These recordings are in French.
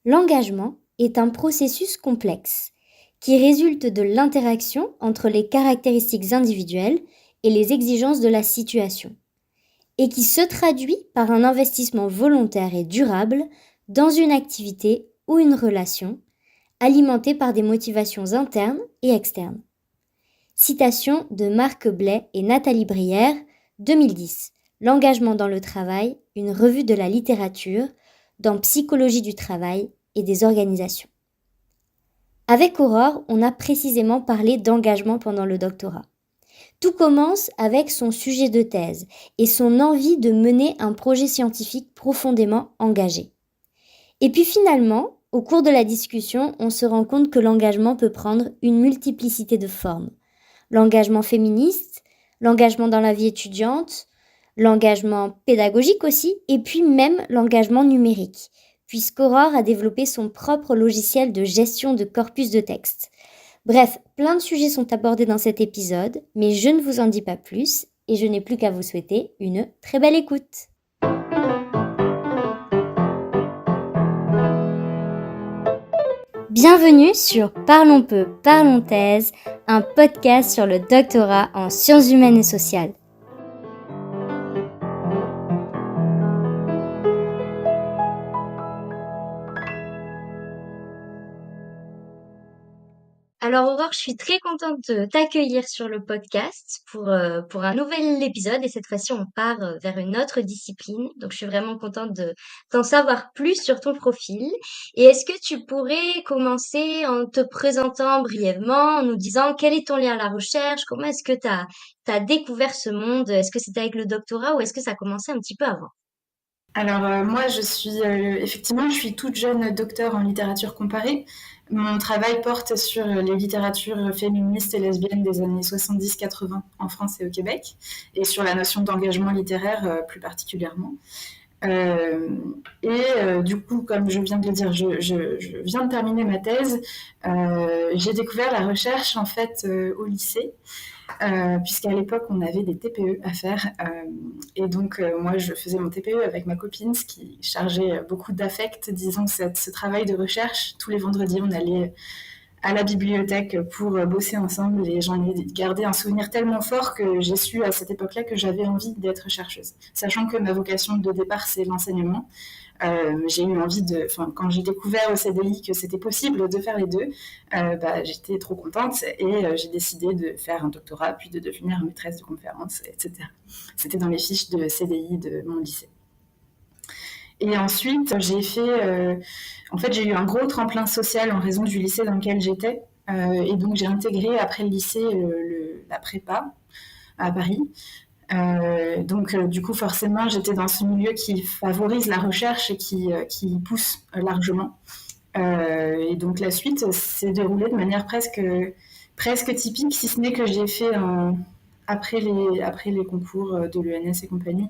L'engagement est un processus complexe qui résulte de l'interaction entre les caractéristiques individuelles et les exigences de la situation, et qui se traduit par un investissement volontaire et durable dans une activité ou une relation, alimentée par des motivations internes et externes. Citation de Marc Blais et Nathalie Brière, 2010. L'engagement dans le travail, une revue de la littérature, dans Psychologie du travail et des organisations. Avec Aurore, on a précisément parlé d'engagement pendant le doctorat. Tout commence avec son sujet de thèse et son envie de mener un projet scientifique profondément engagé. Et puis finalement, au cours de la discussion, on se rend compte que l'engagement peut prendre une multiplicité de formes. L'engagement féministe, l'engagement dans la vie étudiante, l'engagement pédagogique aussi, et puis même l'engagement numérique, puisqu'Aurore a développé son propre logiciel de gestion de corpus de texte. Bref, plein de sujets sont abordés dans cet épisode, mais je ne vous en dis pas plus, et je n'ai plus qu'à vous souhaiter une très belle écoute. Bienvenue sur Parlons peu, parlons thèse, un podcast sur le doctorat en sciences humaines et sociales. Alors Aurore, je suis très contente de t'accueillir sur le podcast pour un nouvel épisode et cette fois-ci on part vers une autre discipline. Donc je suis vraiment contente d'en savoir plus sur ton profil. Et est-ce que tu pourrais commencer en te présentant brièvement, en nous disant quel est ton lien à la recherche, comment est-ce que t'as découvert ce monde, est-ce que c'était avec le doctorat ou est-ce que ça a commencé un petit peu avant? Alors moi, effectivement, je suis toute jeune docteure en littérature comparée. Mon travail porte sur les littératures féministes et lesbiennes des années 70-80 en France et au Québec, et sur la notion d'engagement littéraire plus particulièrement. Euh, du coup, comme je viens de le dire, je viens de terminer ma thèse. J'ai découvert la recherche en fait au lycée. Puisqu'à l'époque, on avait des TPE à faire. Et donc, moi, je faisais mon TPE avec ma copine, ce qui chargeait beaucoup d'affect, disons, ce travail de recherche. Tous les vendredis, on allait à la bibliothèque pour bosser ensemble et j'en ai gardé un souvenir tellement fort que j'ai su à cette époque-là que j'avais envie d'être chercheuse. Sachant que ma vocation de départ, c'est l'enseignement. J'ai eu envie quand j'ai découvert au CDI que c'était possible de faire les deux, j'étais trop contente et j'ai décidé de faire un doctorat puis de devenir maîtresse de conférences, etc. C'était dans les fiches de CDI de mon lycée. Et ensuite, j'ai eu un gros tremplin social en raison du lycée dans lequel j'étais. Et donc, j'ai intégré après le lycée la prépa à Paris. Du coup, forcément, j'étais dans ce milieu qui favorise la recherche et qui pousse largement. Et donc, la suite s'est déroulée de manière presque typique, si ce n'est que j'ai fait après les concours de l'ENS et compagnie.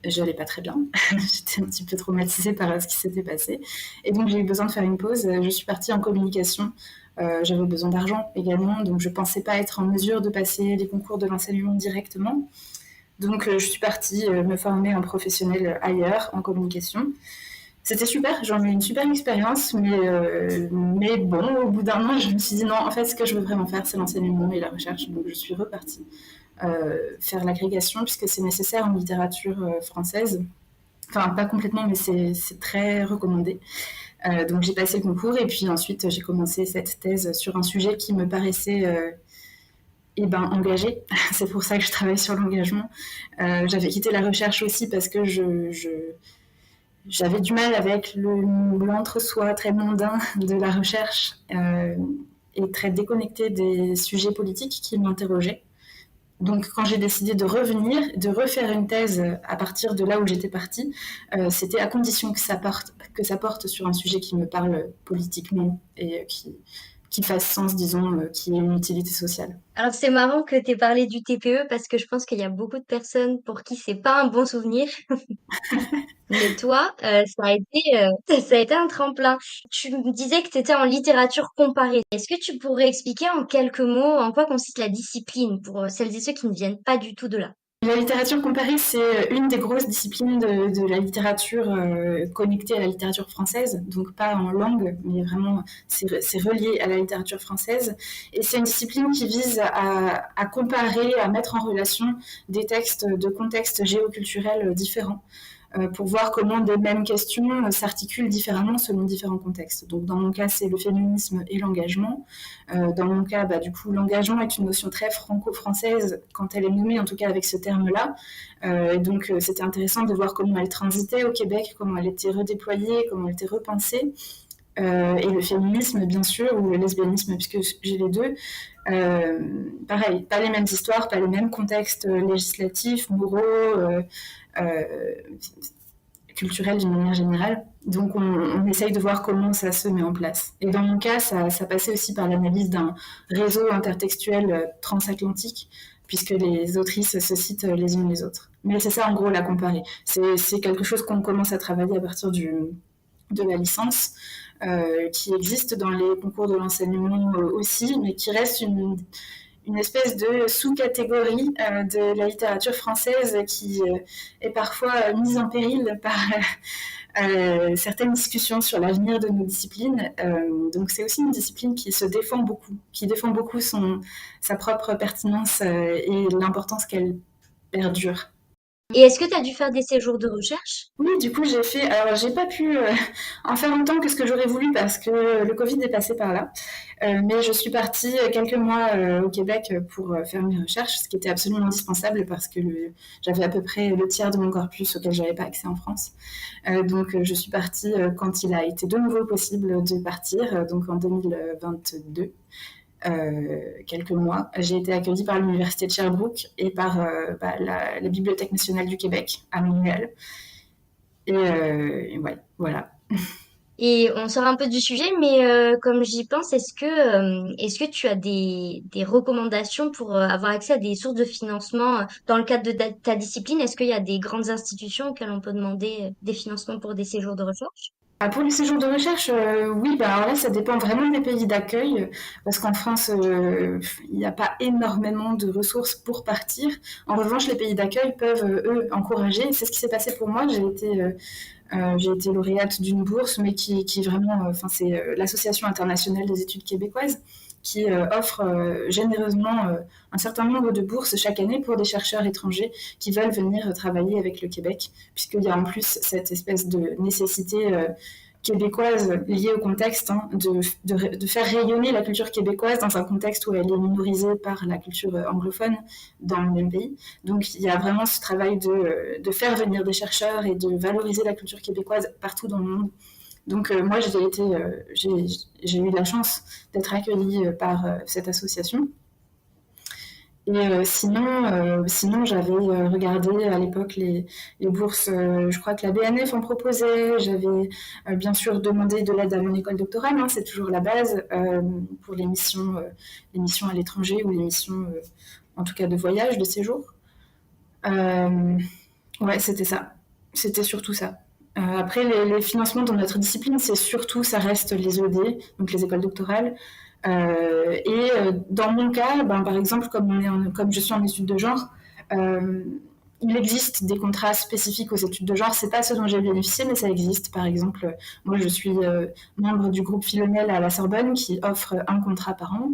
J'allais pas très bien. J'étais un petit peu traumatisée par ce qui s'était passé. Et donc, j'ai eu besoin de faire une pause. Je suis partie en communication. J'avais besoin d'argent également, donc je pensais pas être en mesure de passer les concours de l'enseignement directement. Donc, je suis partie me former en professionnel ailleurs, en communication. C'était super, j'en ai eu une super expérience, mais bon, au bout d'un moment, je me suis dit non, en fait, ce que je veux vraiment faire, c'est l'enseignement et la recherche. Donc, je suis repartie faire l'agrégation, puisque c'est nécessaire en littérature française. Enfin, pas complètement, mais c'est très recommandé. Donc j'ai passé le concours et puis ensuite j'ai commencé cette thèse sur un sujet qui me paraissait engagé. C'est pour ça que je travaille sur l'engagement. J'avais quitté la recherche aussi parce que j'avais du mal avec l'entre-soi très mondain de la recherche et très déconnecté des sujets politiques qui m'interrogeaient. Donc, quand j'ai décidé de revenir, de refaire une thèse à partir de là où j'étais partie, c'était à condition que ça porte sur un sujet qui me parle politiquement et qui fasse sens, disons, qui ait une utilité sociale. Alors c'est marrant que tu aies parlé du TPE parce que je pense qu'il y a beaucoup de personnes pour qui c'est pas un bon souvenir. Mais toi, ça a été un tremplin. Tu me disais que tu étais en littérature comparée. Est-ce que tu pourrais expliquer en quelques mots en quoi consiste la discipline pour celles et ceux qui ne viennent pas du tout de là? La littérature comparée, c'est une des grosses disciplines de la littérature connectée à la littérature française, donc pas en langue, mais vraiment c'est relié à la littérature française. Et c'est une discipline qui vise à comparer, à mettre en relation des textes de contextes géoculturels différents pour voir comment des mêmes questions s'articulent différemment selon différents contextes. Donc dans mon cas, c'est le féminisme et l'engagement. Dans mon cas, du coup, l'engagement est une notion très franco-française quand elle est nommée, en tout cas avec ce terme-là. Et donc c'était intéressant de voir comment elle transitait au Québec, comment elle était redéployée, comment elle était repensée. Et le féminisme, bien sûr, ou le lesbianisme, puisque j'ai les deux. Pareil, pas les mêmes histoires, pas les mêmes contextes législatifs, moraux, euh, culturels d'une manière générale. Donc on essaye de voir comment ça se met en place. Et dans mon cas, ça passait aussi par l'analyse d'un réseau intertextuel transatlantique, puisque les autrices se citent les unes les autres. Mais c'est ça en gros la comparer. C'est quelque chose qu'on commence à travailler à partir de la licence, qui existe dans les concours de l'enseignement aussi, mais qui reste une espèce de sous-catégorie de la littérature française qui est parfois mise en péril par certaines discussions sur l'avenir de nos disciplines. Donc c'est aussi une discipline qui se défend beaucoup, qui défend beaucoup sa propre pertinence et l'importance qu'elle perdure. Et est-ce que tu as dû faire des séjours de recherche? Oui, du coup, j'ai fait. Alors, j'ai pas pu en faire autant que ce que j'aurais voulu parce que le Covid est passé par là. Mais je suis partie quelques mois au Québec pour faire mes recherches, ce qui était absolument indispensable parce que j'avais à peu près le tiers de mon corpus auquel j'avais pas accès en France. Donc, je suis partie quand il a été de nouveau possible de partir, donc en 2022. Quelques mois. J'ai été accueillie par l'Université de Sherbrooke et par la Bibliothèque nationale du Québec à Montréal. Et ouais, voilà. Et on sort un peu du sujet, mais comme j'y pense, est-ce que tu as des recommandations pour avoir accès à des sources de financement dans le cadre de ta discipline? Est-ce qu'il y a des grandes institutions auxquelles on peut demander des financements pour des séjours de recherche? Ah, pour les séjours de recherche, oui, alors là, ça dépend vraiment des pays d'accueil, parce qu'en France, il n'y a pas énormément de ressources pour partir. En revanche, les pays d'accueil peuvent, eux, encourager. C'est ce qui s'est passé pour moi. J'ai été lauréate d'une bourse, mais qui vraiment, c'est l'Association internationale des études québécoises qui offre généreusement un certain nombre de bourses chaque année pour des chercheurs étrangers qui veulent venir travailler avec le Québec, puisqu'il y a en plus cette espèce de nécessité québécoise liée au contexte, hein, de faire rayonner la culture québécoise dans un contexte où elle est minorisée par la culture anglophone dans le même pays. Donc il y a vraiment ce travail de faire venir des chercheurs et de valoriser la culture québécoise partout dans le monde. Donc moi j'ai eu la chance d'être accueillie par cette association. Et sinon j'avais regardé à l'époque les bourses, je crois que la BNF en proposait, j'avais bien sûr demandé de l'aide à mon école doctorale, hein, c'est toujours la base pour les missions à l'étranger ou les missions en tout cas de voyage, de séjour. Euh, ouais, c'était ça. C'était surtout ça. Après, les financements dans notre discipline, c'est surtout, ça reste les ED, donc les écoles doctorales. Dans mon cas, par exemple, comme je suis en études de genre, euh, il existe des contrats spécifiques aux études de genre. C'est pas ce dont j'ai bénéficié, mais ça existe. Par exemple, moi, je suis membre du groupe Philomèle à la Sorbonne qui offre un contrat par an.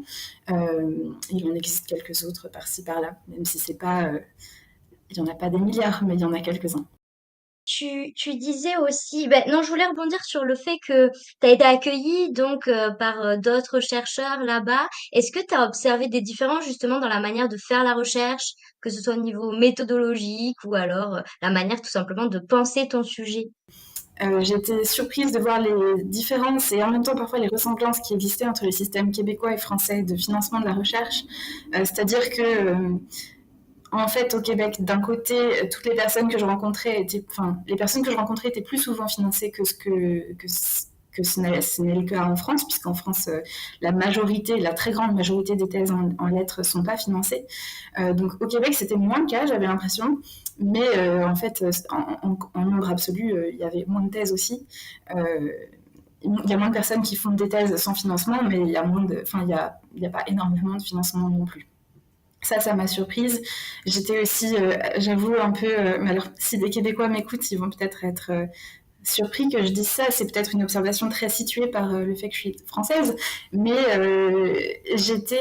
Il en existe quelques autres par-ci par-là, même si c'est pas, il n'y en a pas des milliards, mais il y en a quelques-uns. Tu disais aussi, ben non, je voulais rebondir sur le fait que tu as été accueilli donc par d'autres chercheurs là-bas. Est-ce que tu as observé des différences justement dans la manière de faire la recherche, que ce soit au niveau méthodologique ou alors la manière tout simplement de penser ton sujet? J'étais surprise de voir les différences et en même temps parfois les ressemblances qui existaient entre les systèmes québécois et français de financement de la recherche. C'est-à-dire que en fait, au Québec, d'un côté, toutes les personnes que je rencontrais les personnes que je rencontrais étaient plus souvent financées que ce n'est le cas en France, puisqu'en France, la très grande majorité des thèses en lettres sont pas financées. Donc au Québec, c'était moins le cas, j'avais l'impression, mais en fait, en nombre absolu, il y avait moins de thèses aussi. Il y a moins de personnes qui font des thèses sans financement, mais il y a moins de, il y a pas énormément de financement non plus. Ça m'a surprise. J'étais aussi, j'avoue, un peu. Mais alors, si des Québécois m'écoutent, ils vont peut-être être surpris que je dise ça. C'est peut-être une observation très située par le fait que je suis française, mais j'étais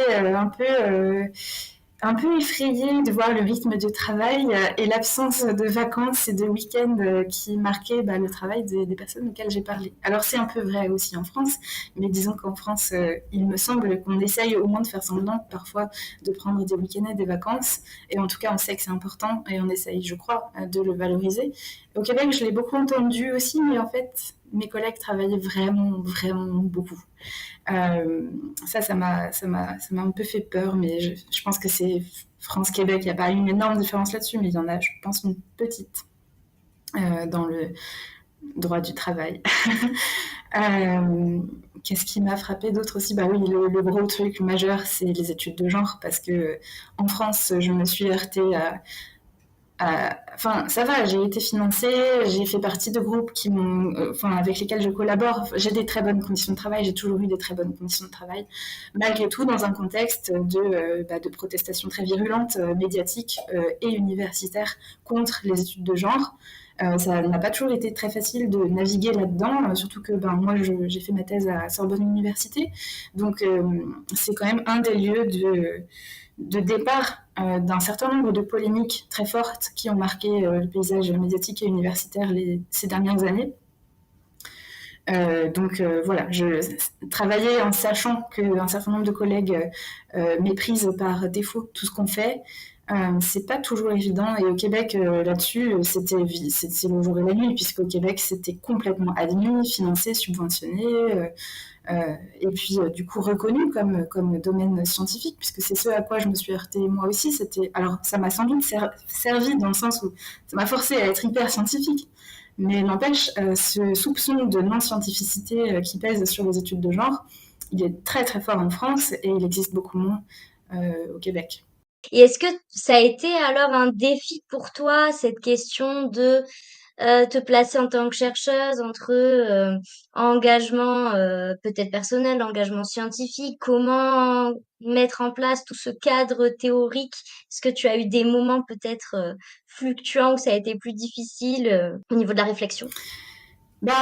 un peu effrayée de voir le rythme de travail et l'absence de vacances et de week-ends qui marquaient le travail des personnes auxquelles j'ai parlé. Alors c'est un peu vrai aussi en France, mais disons qu'en France, il me semble qu'on essaye au moins de faire semblant parfois de prendre des week-ends et des vacances, et en tout cas on sait que c'est important et on essaye, je crois, de le valoriser. Au Québec, je l'ai beaucoup entendu aussi, mais en fait, mes collègues travaillaient vraiment, vraiment beaucoup. Euh, ça m'a un peu fait peur, mais je pense que c'est France-Québec. Il n'y a pas une énorme différence là-dessus, mais il y en a, je pense, une petite dans le droit du travail. Qu'est-ce qui m'a frappé d'autre aussi? Bah oui, le gros truc majeur, c'est les études de genre, parce que en France, je me suis heurtée enfin, ça va, j'ai été financée, j'ai fait partie de groupes avec lesquels je collabore. J'ai des très bonnes conditions de travail, j'ai toujours eu des très bonnes conditions de travail, malgré tout dans un contexte de protestation très virulente, médiatique et universitaire contre les études de genre. Ça n'a pas toujours été très facile de naviguer là-dedans, surtout que moi j'ai fait ma thèse à Sorbonne Université, donc c'est quand même un des lieux de départ d'un certain nombre de polémiques très fortes qui ont marqué le paysage médiatique et universitaire ces dernières années. Voilà, je travaillais en sachant qu'un certain nombre de collègues méprisent par défaut tout ce qu'on fait. C'est pas toujours évident, et au Québec là-dessus c'était le jour et la nuit, puisqu'au Québec c'était complètement admis, financé, subventionné, et puis du coup reconnu comme domaine scientifique, puisque c'est ce à quoi je me suis heurtée moi aussi. Alors ça m'a sans doute servi dans le sens où ça m'a forcé à être hyper scientifique, mais n'empêche, ce soupçon de non-scientificité qui pèse sur les études de genre, il est très très fort en France et il existe beaucoup moins au Québec. Et est-ce que ça a été alors un défi pour toi, cette question de te placer en tant que chercheuse entre engagement peut-être personnel, engagement scientifique, comment mettre en place tout ce cadre théorique? Est-ce que tu as eu des moments peut-être fluctuants où ça a été plus difficile au niveau de la réflexion? Ben,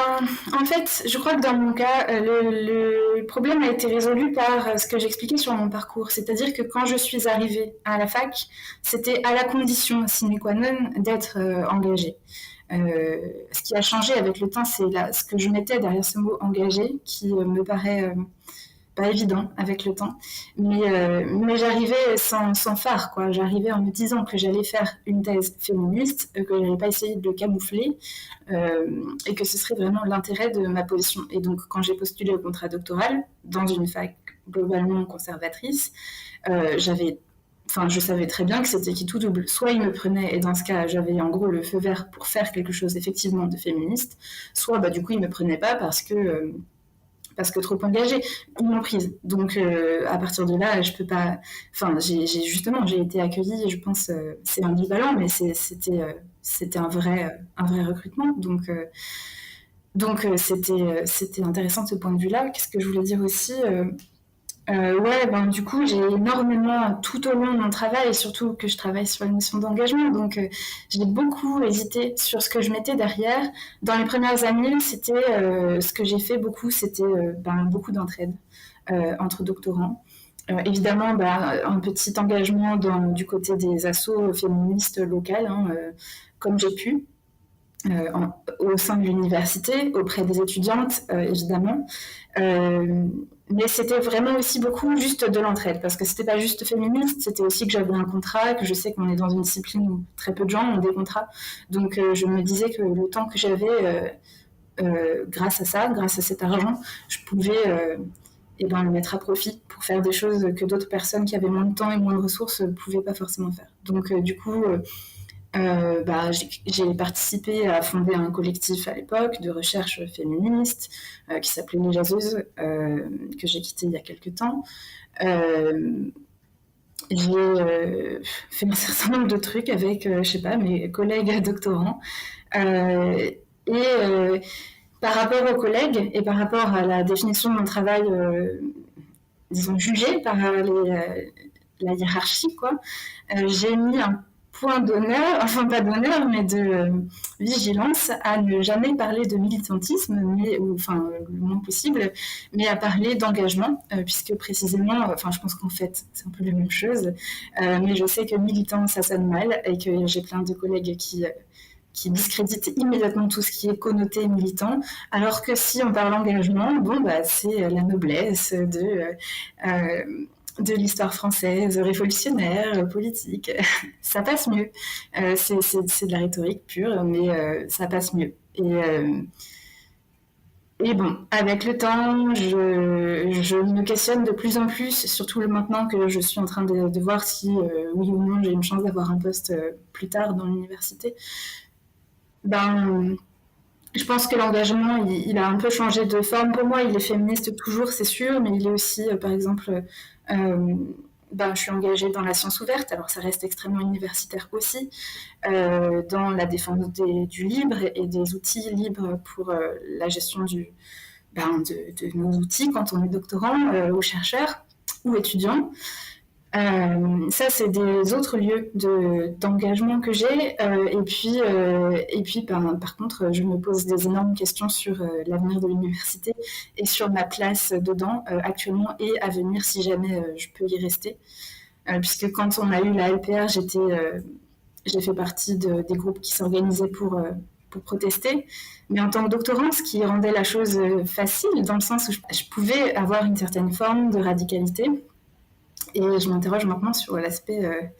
en fait, je crois que dans mon cas, le problème a été résolu par ce que j'expliquais sur mon parcours. C'est-à-dire que quand je suis arrivée à la fac, c'était à la condition sine qua non d'être engagée. Ce qui a changé avec le temps, c'est ce que je mettais derrière ce mot engagé, qui me paraît pas évident avec le temps. Mais j'arrivais sans phare, quoi. J'arrivais en me disant que j'allais faire une thèse féministe, que j'allais pas essayer de le camoufler, et que ce serait vraiment l'intérêt de ma position. Et donc, quand j'ai postulé au contrat doctoral, dans une fac globalement conservatrice, je savais très bien que c'était qui tout double. Soit ils me prenaient, et dans ce cas, j'avais en gros le feu vert pour faire quelque chose effectivement de féministe, soit du coup ils me prenaient pas parce que trop engagée, ils m'ont prise. Donc à partir de là, je peux pas. Enfin, j'ai été accueillie. Je pense c'est ambivalent, mais c'était un vrai recrutement. Donc c'était intéressant de ce point de vue-là. Qu'est-ce que je voulais dire aussi ouais, du coup, j'ai énormément, tout au long de mon travail, et surtout que je travaille sur la notion d'engagement, donc j'ai beaucoup hésité sur ce que je mettais derrière. Dans les premières années, ce que j'ai fait beaucoup, c'était beaucoup d'entraide entre doctorants. Évidemment, un petit engagement du côté des assos féministes locales, hein, comme j'ai pu. Au sein de l'université, auprès des étudiantes, évidemment. Mais c'était vraiment aussi beaucoup juste de l'entraide, parce que c'était pas juste féministe, c'était aussi que j'avais un contrat, que je sais qu'on est dans une discipline où très peu de gens ont des contrats. Donc je me disais que le temps que j'avais, grâce à ça, grâce à cet argent, je pouvais le mettre à profit pour faire des choses que d'autres personnes qui avaient moins de temps et moins de ressources ne pouvaient pas forcément faire. Donc du coup, j'ai participé à fonder un collectif à l'époque de recherche féministe qui s'appelait Les Jaseuses, que j'ai quitté il y a quelques temps. J'ai fait un certain nombre de trucs avec, je sais pas, mes collègues doctorants. Et par rapport aux collègues et par rapport à la définition de mon travail, disons, jugé par la hiérarchie, quoi, j'ai mis un point d'honneur, enfin pas d'honneur, mais de vigilance à ne jamais parler de militantisme, enfin le moins possible, mais à parler d'engagement, puisque précisément, enfin je pense qu'en fait c'est un peu la même chose, mais je sais que militant ça sonne mal et que j'ai plein de collègues qui discréditent immédiatement tout ce qui est connoté militant, alors que si on parle engagement, bon bah c'est la noblesse de l'histoire française, révolutionnaire, politique. Ça passe mieux. C'est de la rhétorique pure, mais ça passe mieux. Et bon, avec le temps, je me questionne de plus en plus, surtout maintenant que je suis en train de voir si, oui ou non, j'ai une chance d'avoir un poste plus tard dans l'université. Ben, je pense que l'engagement, il a un peu changé de forme. Pour moi, il est féministe toujours, c'est sûr, mais il est aussi, par exemple, euh, ben, je suis engagée dans la science ouverte, alors ça reste extrêmement universitaire aussi, dans la défense du libre et des outils libres pour la gestion de nos outils quand on est doctorant ou chercheur ou étudiant. Ça, c'est des autres lieux d'engagement que j'ai. Et puis par contre, je me pose des énormes questions sur l'avenir de l'université et sur ma place dedans actuellement et à venir si jamais je peux y rester. Puisque quand on a eu la LPR, j'ai fait partie des groupes qui s'organisaient pour protester. Mais en tant que doctorant, ce qui rendait la chose facile, dans le sens où je pouvais avoir une certaine forme de radicalité. Et je m'interroge maintenant sur l'aspect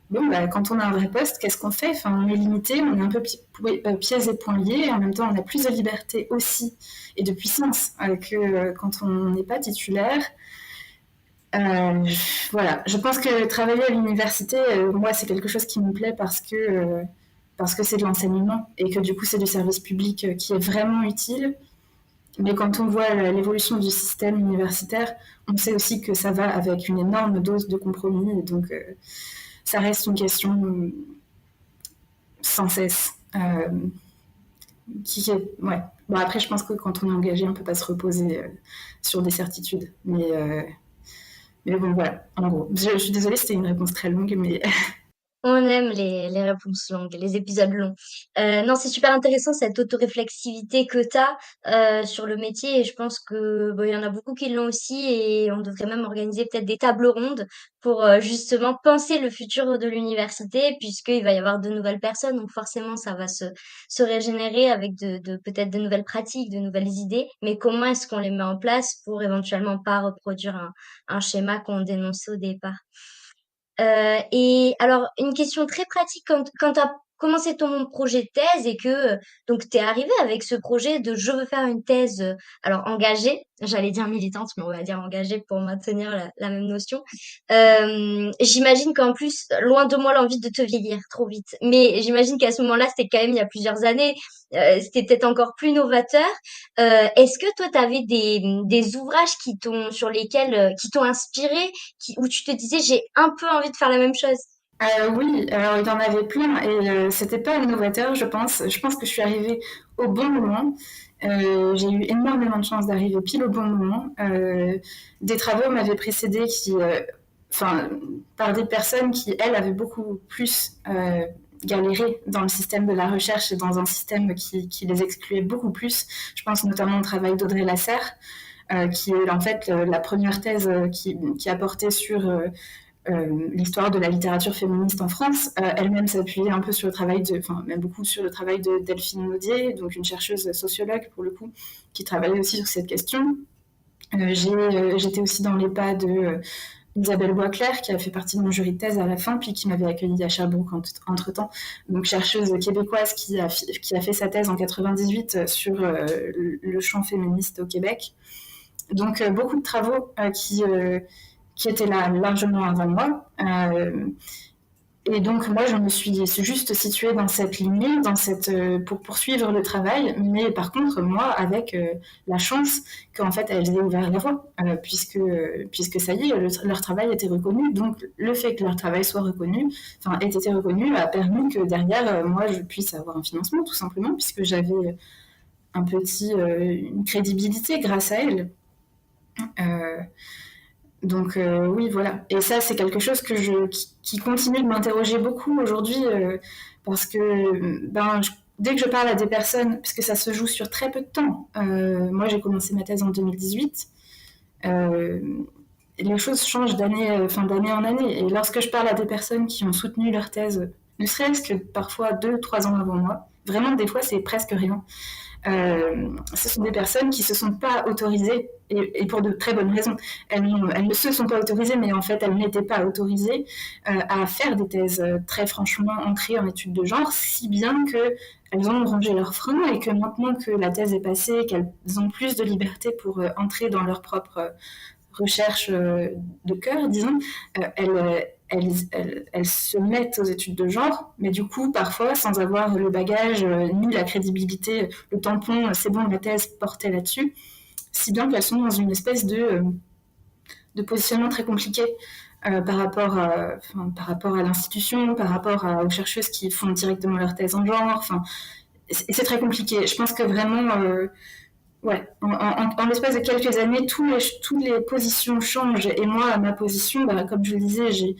bon, bah, quand on a un vrai poste, qu'est-ce qu'on fait? Enfin, on est limité, on est un peu pieds et poings liés, et en même temps, on a plus de liberté aussi et de puissance que quand on n'est pas titulaire. Voilà, je pense que travailler à l'université, moi, c'est quelque chose qui me plaît parce que c'est de l'enseignement et que du coup, c'est du service public qui est vraiment utile. Mais quand on voit l'évolution du système universitaire, on sait aussi que ça va avec une énorme dose de compromis. Et donc, ça reste une question sans cesse. Ouais. Bon, après, je pense que quand on est engagé, on ne peut pas se reposer sur des certitudes. Mais bon, voilà, en gros. Je suis désolée, c'était une réponse très longue, mais On aime les réponses longues, les épisodes longs. Non, c'est super intéressant cette autoréflexivité que tu as sur le métier et je pense que il y en a beaucoup qui l'ont aussi et on devrait même organiser peut-être des tables rondes pour justement penser le futur de l'université puisqu'il va y avoir de nouvelles personnes donc forcément ça va se régénérer avec de peut-être de nouvelles pratiques, de nouvelles idées, mais comment est-ce qu'on les met en place pour éventuellement pas reproduire un schéma qu'on dénonçait au départ. Et alors, une question très pratique, quand tu as commencé ton projet de thèse et que donc tu es arrivé avec ce projet de je veux faire une thèse, alors engagée, j'allais dire militante, mais on va dire engagée pour maintenir la même notion. J'imagine qu'en plus, loin de moi l'envie de te vieillir trop vite, mais j'imagine qu'à ce moment-là, c'était quand même il y a plusieurs années, c'était peut-être encore plus novateur. Est-ce que toi, tu avais des ouvrages sur lesquels, qui t'ont inspiré, où tu te disais, j'ai un peu envie de faire la même chose? oui, alors il y en avait plein et c'était pas novateur, je pense. Je pense que je suis arrivée au bon moment. J'ai eu énormément de chance d'arriver pile au bon moment. Des travaux m'avaient précédé enfin, par des personnes qui, elles, avaient beaucoup plus galéré dans le système de la recherche et dans un système qui les excluait beaucoup plus. Je pense notamment au travail d'Audrey Lasserre, qui est en fait la première thèse qui a porté sur l'histoire de la littérature féministe en France. Elle-même s'appuyait un peu sur le travail enfin même beaucoup sur le travail de Delphine Naudier, donc une chercheuse sociologue pour le coup, qui travaillait aussi sur cette question. J'étais aussi dans les pas de Isabelle Boisclair, qui a fait partie de mon jury de thèse à la fin, puis qui m'avait accueillie à Sherbrooke entre-temps. Donc chercheuse québécoise qui a fait sa thèse en 98 sur le champ féministe au Québec. Donc beaucoup de travaux qui étaient là largement avant moi. Et donc moi, je me suis juste située dans cette lignée, pour poursuivre le travail, mais par contre, moi, avec la chance qu'en fait, elles aient ouvert la voie, puisque ça y est, leur travail était reconnu. Donc le fait que leur travail soit reconnu, enfin, ait été reconnu, a permis que derrière, moi, je puisse avoir un financement, tout simplement, puisque j'avais une crédibilité grâce à elles. Donc oui, voilà. Et ça, c'est quelque chose qui continue de m'interroger beaucoup aujourd'hui, parce que dès que je parle à des personnes, parce que ça se joue sur très peu de temps. Moi, j'ai commencé ma thèse en 2018. Euh, les choses changent d'année en année. Et lorsque je parle à des personnes qui ont soutenu leur thèse, ne serait-ce que parfois 2, 3 ans avant moi, vraiment des fois c'est presque rien. Ce sont des personnes qui se sont pas autorisées, et pour de très bonnes raisons. Elles ne se sont pas autorisées, mais en fait, elles n'étaient pas autorisées à faire des thèses très franchement ancrées en études de genre, si bien qu'elles ont rongé leurs freins et que maintenant que la thèse est passée, qu'elles ont plus de liberté pour entrer dans leur propre recherche de cœur, disons, elles se mettent aux études de genre, mais du coup, parfois, sans avoir le bagage ni la crédibilité, le tampon, c'est bon, ma thèse portait là-dessus, si bien qu'elles sont dans une espèce de positionnement très compliqué par rapport à l'institution, par rapport aux chercheuses qui font directement leur thèse en genre. Enfin, c'est très compliqué. Je pense que vraiment, ouais, en l'espace de quelques années, toutes les positions changent. Et moi, ma position, comme je le disais, j'ai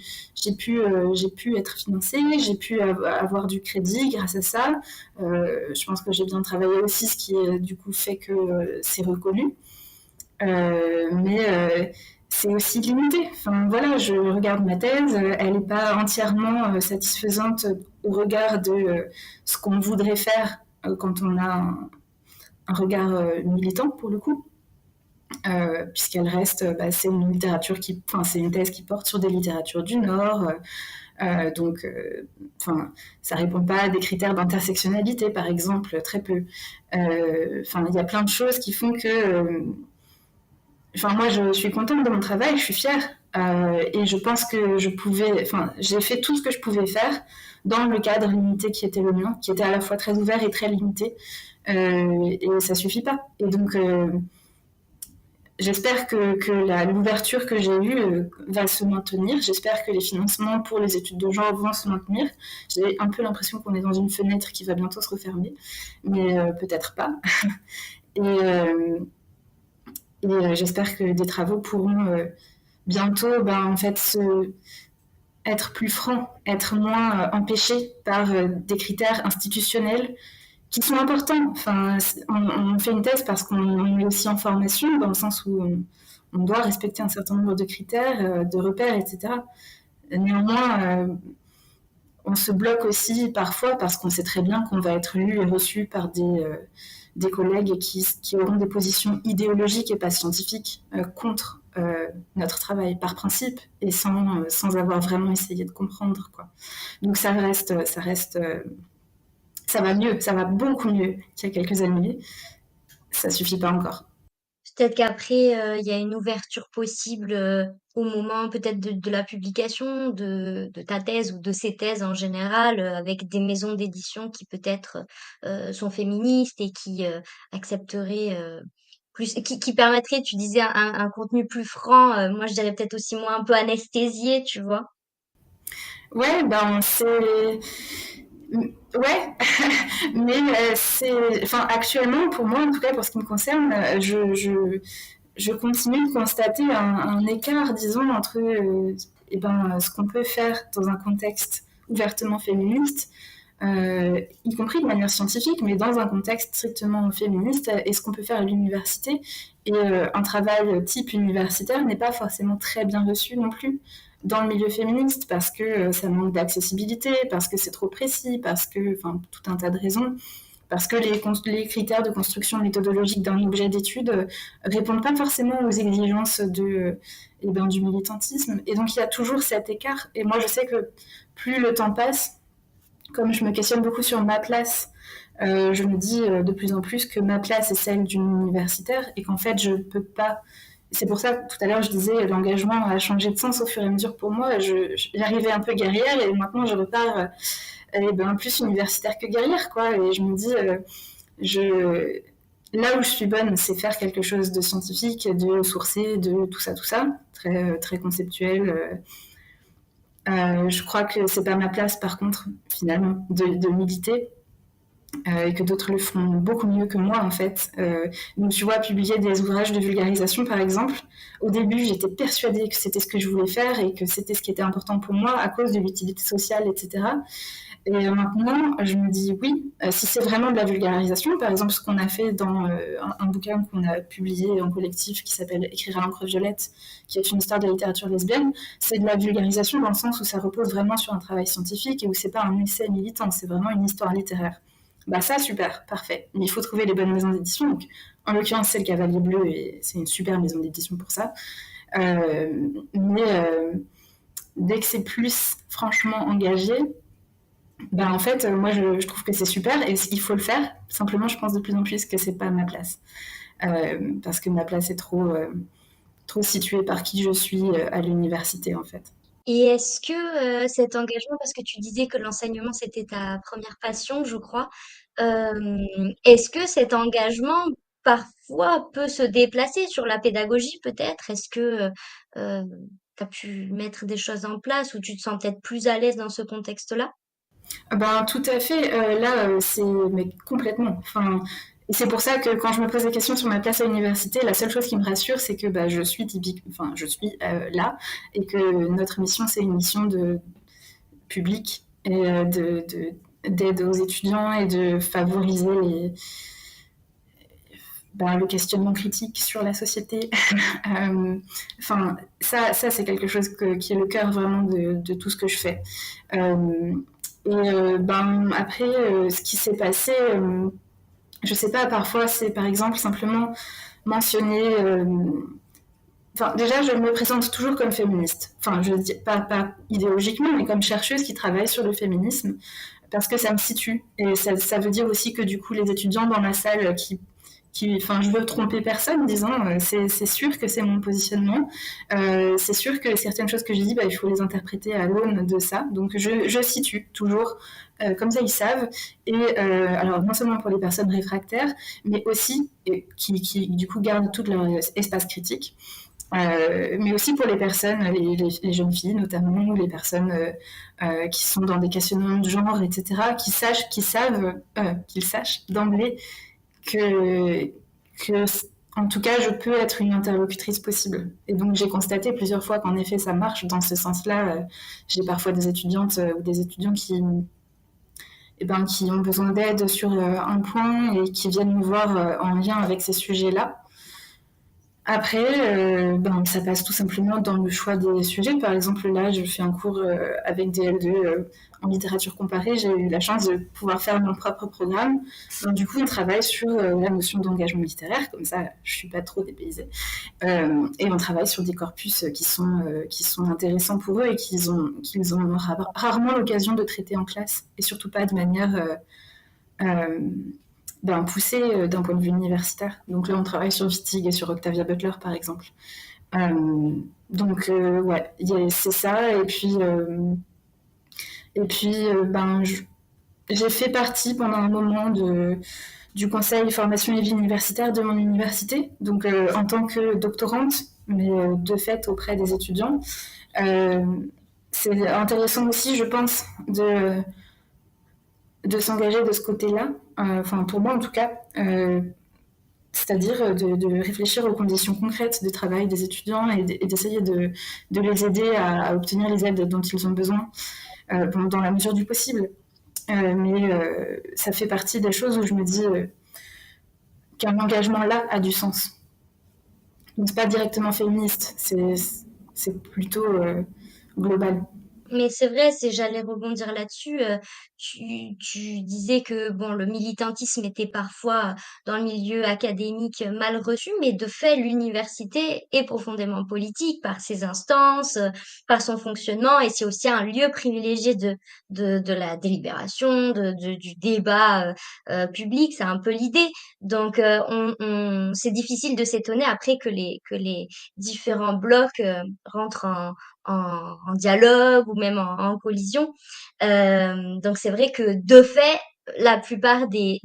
pu être financée, j'ai pu avoir du crédit grâce à ça. Je pense que j'ai bien travaillé aussi, ce qui du coup fait que c'est reconnu. Mais c'est aussi limité. Enfin, voilà, je regarde ma thèse, elle n'est pas entièrement satisfaisante au regard de ce qu'on voudrait faire quand on a un regard militant pour le coup, puisqu'elle reste, c'est une littérature c'est une thèse qui porte sur des littératures du Nord, donc, ça répond pas à des critères d'intersectionnalité, par exemple, très peu. Il y a plein de choses qui font que, moi, je suis contente de mon travail, je suis fière, et je pense que j'ai fait tout ce que je pouvais faire dans le cadre limité qui était le mien, qui était à la fois très ouvert et très limité. Et ça suffit pas. Et donc, j'espère que l'ouverture que j'ai eue va se maintenir. J'espère que les financements pour les études de genre vont se maintenir. J'ai un peu l'impression qu'on est dans une fenêtre qui va bientôt se refermer, mais peut-être pas. Et j'espère que des travaux pourront bientôt, être plus francs, être moins empêchés par des critères institutionnels qui sont importants. Enfin, on fait une thèse parce qu'on est aussi en formation, dans le sens où on doit respecter un certain nombre de critères, de repères, etc. Néanmoins, on se bloque aussi parfois parce qu'on sait très bien qu'on va être lu et reçu par des collègues qui auront des positions idéologiques et pas scientifiques contre notre travail par principe et sans avoir vraiment essayé de comprendre, quoi. Donc ça va mieux, ça va beaucoup mieux qu'il y a quelques années. Ça suffit pas encore. Peut-être qu'après, il y a une ouverture possible au moment peut-être de la publication de ta thèse ou de ces thèses en général, avec des maisons d'édition qui peut-être sont féministes et qui accepteraient qui permettraient, tu disais, un contenu plus franc. Moi, je dirais peut-être aussi moins un peu anesthésié, tu vois. Ouais, c'est. Ouais, mais actuellement, pour moi, en tout cas, pour ce qui me concerne, je continue de constater un écart, disons, entre ce qu'on peut faire dans un contexte ouvertement féministe, y compris de manière scientifique, mais dans un contexte strictement féministe, et ce qu'on peut faire à l'université. Et un travail type universitaire n'est pas forcément très bien reçu non plus dans le milieu féministe parce que ça manque d'accessibilité, parce que c'est trop précis, tout un tas de raisons, parce que les critères de construction méthodologique d'un objet d'étude répondent pas forcément aux exigences du militantisme. Et donc il y a toujours cet écart. Et moi je sais que plus le temps passe, comme je me questionne beaucoup sur ma place, je me dis de plus en plus que ma place est celle d'une universitaire et qu'en fait je peux pas. C'est pour ça que tout à l'heure je disais l'engagement a changé de sens au fur et à mesure pour moi. J'arrivais un peu guerrière et maintenant je repars plus universitaire que guerrière, quoi. Et je me dis, je, là où je suis bonne, c'est faire quelque chose de scientifique, de sourcé, de tout ça, très, très conceptuel. Je crois que c'est pas ma place, par contre, finalement, de militer. et que d'autres le font beaucoup mieux que moi en fait. Donc tu vois, publier des ouvrages de vulgarisation par exemple, au début j'étais persuadée que c'était ce que je voulais faire et que c'était ce qui était important pour moi à cause de l'utilité sociale, etc. Et maintenant, je me dis oui, si c'est vraiment de la vulgarisation, par exemple ce qu'on a fait dans un bouquin qu'on a publié en collectif qui s'appelle Écrire à l'encre violette, qui est une histoire de la littérature lesbienne, c'est de la vulgarisation dans le sens où ça repose vraiment sur un travail scientifique et où c'est pas un essai militant, c'est vraiment une histoire littéraire. Bah ça, super, parfait. Mais il faut trouver les bonnes maisons d'édition. Donc, en l'occurrence, c'est le Cavalier Bleu et c'est une super maison d'édition pour ça. Mais dès que c'est plus franchement engagé, bah en fait, moi je trouve que c'est super et il faut le faire. Simplement, je pense de plus en plus que c'est pas ma place. Parce que ma place est trop située par qui je suis à l'université en fait. Et est-ce que cet engagement, parce que tu disais que l'enseignement c'était ta première passion, je crois, est-ce que cet engagement parfois peut se déplacer sur la pédagogie peut-être? Est-ce que tu as pu mettre des choses en place ou tu te sens peut-être plus à l'aise dans ce contexte-là? Ben, tout à fait. Là, c'est mais complètement. Enfin, et c'est pour ça que quand je me pose des questions sur ma place à l'université, la seule chose qui me rassure, c'est que bah, je suis typique, enfin, je suis là et que notre mission, c'est une mission de public et d'aide aux étudiants et de favoriser ben, le questionnement critique sur la société. Enfin, ça c'est quelque chose qui est le cœur vraiment de tout ce que je fais. Ben, après, ce qui s'est passé, je sais pas, parfois c'est par exemple simplement mentionner. Enfin, déjà, je me présente toujours comme féministe. Enfin, je dis pas idéologiquement, mais comme chercheuse qui travaille sur le féminisme, parce que ça me situe. Et ça veut dire aussi que du coup, les étudiants dans la salle enfin, je veux tromper personne, disons, c'est sûr que c'est mon positionnement. C'est sûr que certaines choses que je dis, bah, il faut les interpréter à l'aune de ça. Donc, je situe toujours, comme ça ils savent. Et alors, non seulement pour les personnes réfractaires, mais aussi qui du coup gardent tout leur espace critique. Mais aussi pour les personnes, les jeunes filles notamment, ou les personnes qui sont dans des questionnements de genre, etc., qu'ils sachent d'emblée que, que, en tout cas, je peux être une interlocutrice possible. Et donc, j'ai constaté plusieurs fois qu'en effet, ça marche dans ce sens-là. J'ai parfois des étudiantes ou des étudiants qui ont besoin d'aide sur un point et qui viennent me voir en lien avec ces sujets-là. Après, ben, ça passe tout simplement dans le choix des sujets. Par exemple, là, je fais un cours avec des L2 en littérature comparée. J'ai eu la chance de pouvoir faire mon propre programme. Donc, du coup, on travaille sur la notion d'engagement littéraire. Comme ça, je suis pas trop dépaysée. Et on travaille sur des corpus qui sont intéressants pour eux et qu'ils ont rarement l'occasion de traiter en classe. Et surtout pas de manière ben, poussé d'un point de vue universitaire. Donc là, on travaille sur Wittig et sur Octavia Butler, par exemple. Donc, ouais, c'est ça. Et puis ben, j'ai fait partie pendant un moment du conseil formation et vie universitaire de mon université, donc en tant que doctorante, mais de fait auprès des étudiants. Euh, c'est intéressant aussi, je pense, de s'engager de ce côté-là, enfin pour moi en tout cas, c'est-à-dire de réfléchir aux conditions concrètes de travail des étudiants et d'essayer de les aider à obtenir les aides dont ils ont besoin dans la mesure du possible. Mais ça fait partie des choses où je me dis qu'un engagement là a du sens. Donc c'est pas directement féministe, c'est plutôt global. Mais c'est vrai, j'allais rebondir là-dessus. Tu disais que bon, le militantisme était parfois dans le milieu académique mal reçu, mais de fait, l'université est profondément politique par ses instances, par son fonctionnement, et c'est aussi un lieu privilégié de la délibération, du débat public. C'est un peu l'idée. Donc, c'est difficile de s'étonner après que les différents blocs rentrent en dialogue ou même en collision. Donc c'est vrai que de fait, la plupart des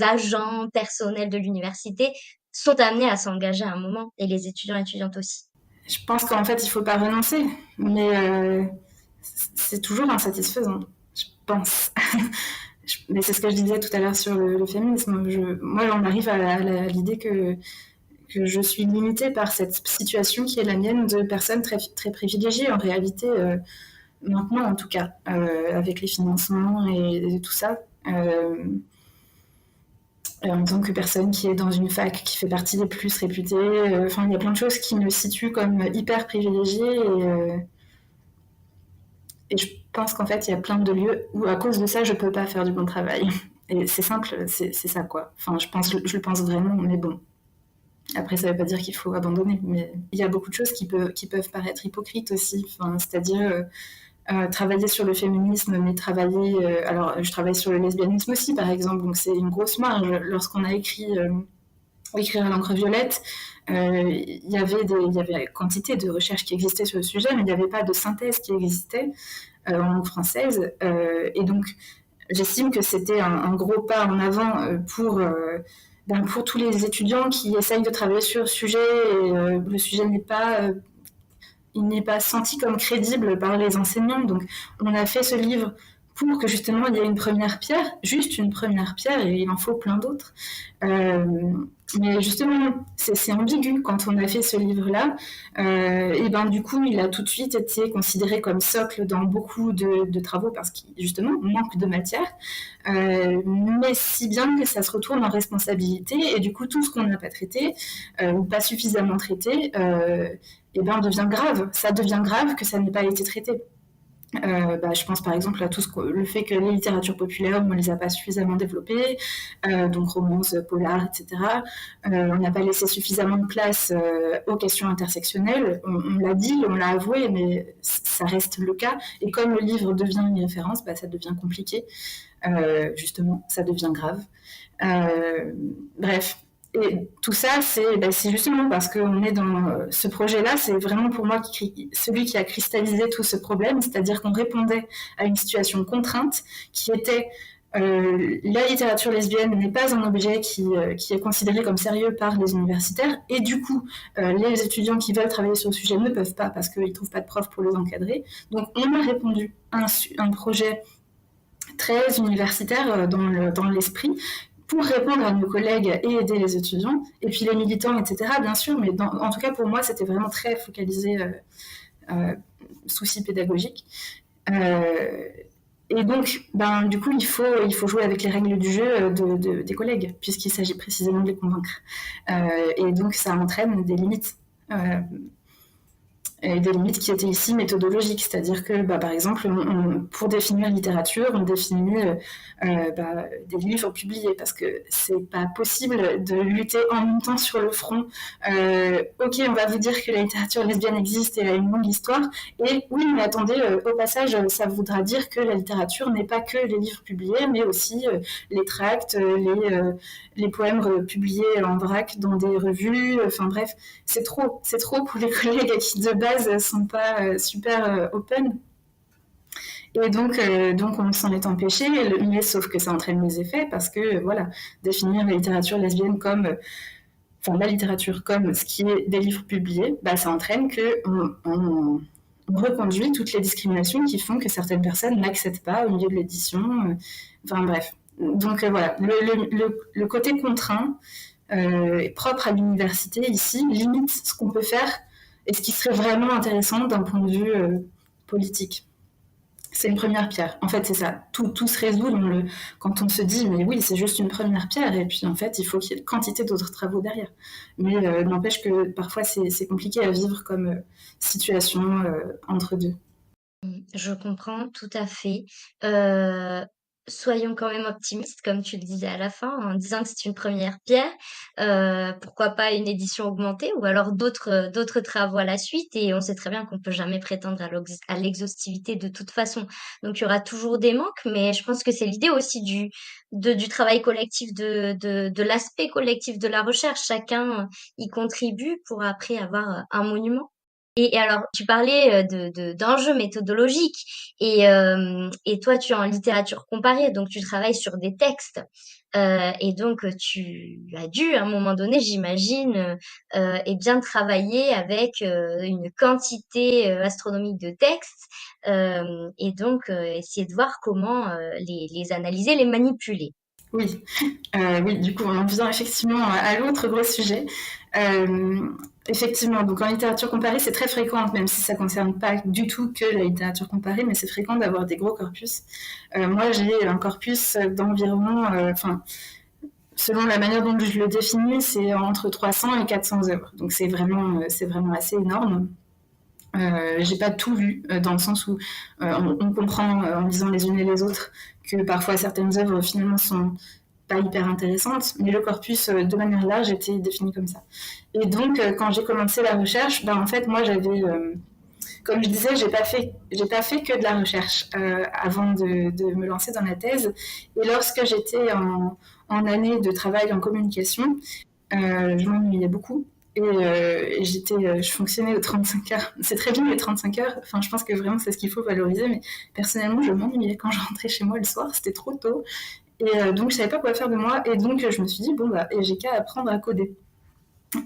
agents personnels de l'université sont amenés à s'engager à un moment, et les étudiants et étudiantes aussi. Je pense qu'en fait il faut pas renoncer, mais c'est toujours insatisfaisant, je pense. Mais c'est ce que je disais tout à l'heure sur le féminisme. Moi, on arrive à l'idée que je suis limitée par cette situation qui est la mienne de personnes très, très privilégiées en réalité, maintenant en tout cas, avec les financements et tout ça. En tant que personne qui est dans une fac qui fait partie des plus réputées, enfin, il y a plein de choses qui me situent comme hyper privilégiée et je pense qu'en fait, il y a plein de lieux où, à cause de ça, je peux pas faire du bon travail. Et c'est simple, c'est ça, quoi. Enfin, je le pense vraiment, mais bon. Après, ça veut pas dire qu'il faut abandonner, mais il y a beaucoup de choses qui peuvent paraître hypocrites aussi. Enfin, c'est-à-dire travailler sur le féminisme, mais travailler. Alors, je travaille sur le lesbianisme aussi, par exemple, donc c'est une grosse marge. Lorsqu'on a écrire à l'encre violette, il y avait quantité de recherches qui existaient sur le sujet, mais il n'y avait pas de synthèse qui existait en langue française. Et donc, j'estime que c'était un gros pas en avant pour tous les étudiants qui essayent de travailler sur le sujet. Et, le sujet il n'est pas senti comme crédible par les enseignants. Donc, on a fait ce livre pour que justement il y ait une première pierre, juste une première pierre, et il en faut plein d'autres. Euh, mais justement, c'est ambigu quand on a fait ce livre-là. Et ben du coup, il a tout de suite été considéré comme socle dans beaucoup de travaux parce qu'il justement manque de matière. Mais si bien que ça se retourne en responsabilité et du coup tout ce qu'on n'a pas traité ou pas suffisamment traité, et ben devient grave. Ça devient grave que ça n'ait pas été traité. Je pense par exemple à le fait que les littératures populaires, on ne les a pas suffisamment développées, donc romance, polar, etc. On n'a pas laissé suffisamment de place aux questions intersectionnelles. On l'a dit, on l'a avoué, mais ça reste le cas. Et comme le livre devient une référence, ça devient compliqué. Justement, ça devient grave. Bref, et tout ça, c'est justement parce qu'on est dans ce projet-là, c'est vraiment pour moi celui qui a cristallisé tout ce problème, c'est-à-dire qu'on répondait à une situation contrainte qui était la littérature lesbienne n'est pas un objet qui est considéré comme sérieux par les universitaires, et du coup, les étudiants qui veulent travailler sur le sujet ne peuvent pas parce qu'ils ne trouvent pas de profs pour les encadrer. Donc, on a répondu à un projet très universitaire dans l'esprit pour répondre à nos collègues et aider les étudiants, et puis les militants, etc., bien sûr, mais en tout cas pour moi, c'était vraiment très focalisé euh, souci pédagogique. Euh, et donc, du coup, il faut jouer avec les règles du jeu des collègues, puisqu'il s'agit précisément de les convaincre. Et donc, ça entraîne des limites. Et des limites qui étaient ici méthodologiques, c'est-à-dire que, par exemple, pour définir littérature, on définit des livres publiés, parce que c'est pas possible de lutter en même temps sur le front. Ok, on va vous dire que la littérature lesbienne existe et elle a une longue histoire, et oui, mais attendez, au passage, ça voudra dire que la littérature n'est pas que les livres publiés, mais aussi les tracts, les poèmes publiés en vrac dans des revues, enfin bref, c'est trop pour les collègues qui de base sont pas super open. Et donc on s'en est empêché, mais sauf que ça entraîne des effets parce que voilà, définir la littérature lesbienne comme, enfin la littérature comme ce qui est des livres publiés, ça entraîne que on reconduit toutes les discriminations qui font que certaines personnes n'accèdent pas au milieu de l'édition. Enfin bref. Donc voilà, le côté contraint propre à l'université ici limite ce qu'on peut faire et ce qui serait vraiment intéressant d'un point de vue politique. C'est une première pierre. En fait, c'est ça. Tout se résout quand on se dit, mais oui, c'est juste une première pierre. Et puis, en fait, il faut qu'il y ait une quantité d'autres travaux derrière. Mais n'empêche que parfois, c'est compliqué à vivre comme situation entre deux. Je comprends tout à fait. Heu, Soyons quand même optimistes, comme tu le disais à la fin, en disant que c'est une première pierre. Pourquoi pas une édition augmentée ou alors d'autres travaux à la suite et on sait très bien qu'on peut jamais prétendre à l'exhaustivité de toute façon. Donc il y aura toujours des manques, mais je pense que c'est l'idée aussi du travail collectif, de l'aspect collectif de la recherche. Chacun y contribue pour après avoir un monument. Et alors, tu parlais d'enjeux méthodologiques et toi, tu es en littérature comparée, donc tu travailles sur des textes. Et donc, tu as dû, à un moment donné, j'imagine, eh bien, travailler avec une quantité astronomique de textes et donc essayer de voir comment les analyser, les manipuler. Oui, oui, du coup, on en vient effectivement à l'autre gros sujet. Euh, Effectivement, donc en littérature comparée, c'est très fréquent, même si ça ne concerne pas du tout que la littérature comparée, mais c'est fréquent d'avoir des gros corpus. Moi, j'ai un corpus d'environ, enfin, selon la manière dont je le définis, c'est entre 300 et 400 œuvres. Donc c'est vraiment assez énorme. J'ai pas tout lu, dans le sens où on comprend en lisant les unes et les autres que parfois certaines œuvres finalement sont pas hyper intéressantes, mais le corpus de manière large était défini comme ça. Et donc quand j'ai commencé la recherche, ben, en fait moi j'avais, comme je disais, j'ai pas fait que de la recherche avant de me lancer dans la thèse. Et lorsque j'étais en année de travail en communication, je m'ennuyais beaucoup. Je fonctionnais aux 35 heures. C'est très bien les 35 heures. Enfin, je pense que vraiment c'est ce qu'il faut valoriser. Mais personnellement, je m'ennuyais quand je rentrais chez moi le soir. C'était trop tôt. Donc, je savais pas quoi faire de moi. Et donc, je me suis dit, bon, bah, j'ai qu'à apprendre à coder.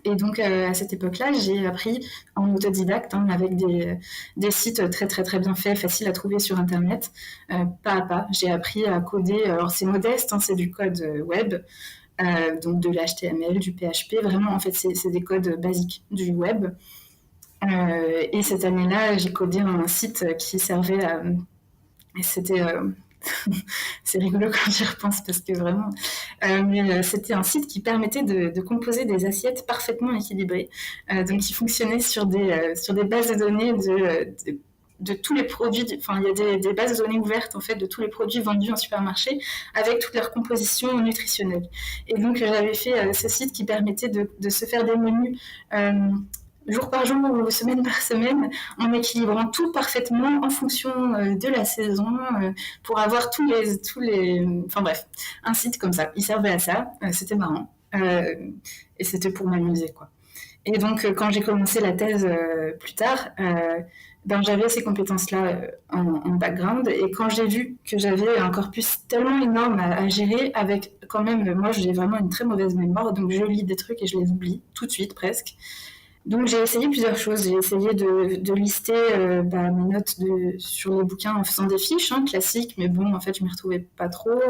Et donc, à cette époque-là, j'ai appris en autodidacte, hein, avec des sites très, très, très bien faits, faciles à trouver sur Internet, pas à pas. J'ai appris à coder. Alors, c'est modeste, hein, c'est du code web. Donc de l'HTML, du PHP, vraiment en fait c'est des codes basiques du web. Et cette année-là, j'ai codé un site qui servait à... Et c'était... c'est rigolo quand j'y repense parce que vraiment... c'était un site qui permettait de composer des assiettes parfaitement équilibrées. Donc qui fonctionnait sur des bases de données de tous les produits, enfin il y a des bases de données ouvertes en fait de tous les produits vendus en supermarché avec toute leur composition nutritionnelle. Et donc j'avais fait ce site qui permettait de se faire des menus jour par jour ou semaine par semaine en équilibrant tout parfaitement en fonction de la saison pour avoir enfin bref, un site comme ça. Il servait à ça, c'était marrant et c'était pour m'amuser quoi. Et donc, quand j'ai commencé la thèse plus tard, ben, j'avais ces compétences-là en background. Et quand j'ai vu que j'avais un corpus tellement énorme à gérer, avec quand même, moi j'ai vraiment une très mauvaise mémoire, donc je lis des trucs et je les oublie tout de suite presque. Donc j'ai essayé plusieurs choses. J'ai essayé de lister mes notes sur les bouquins en faisant des fiches hein, classiques, mais bon, en fait, je ne m'y retrouvais pas trop.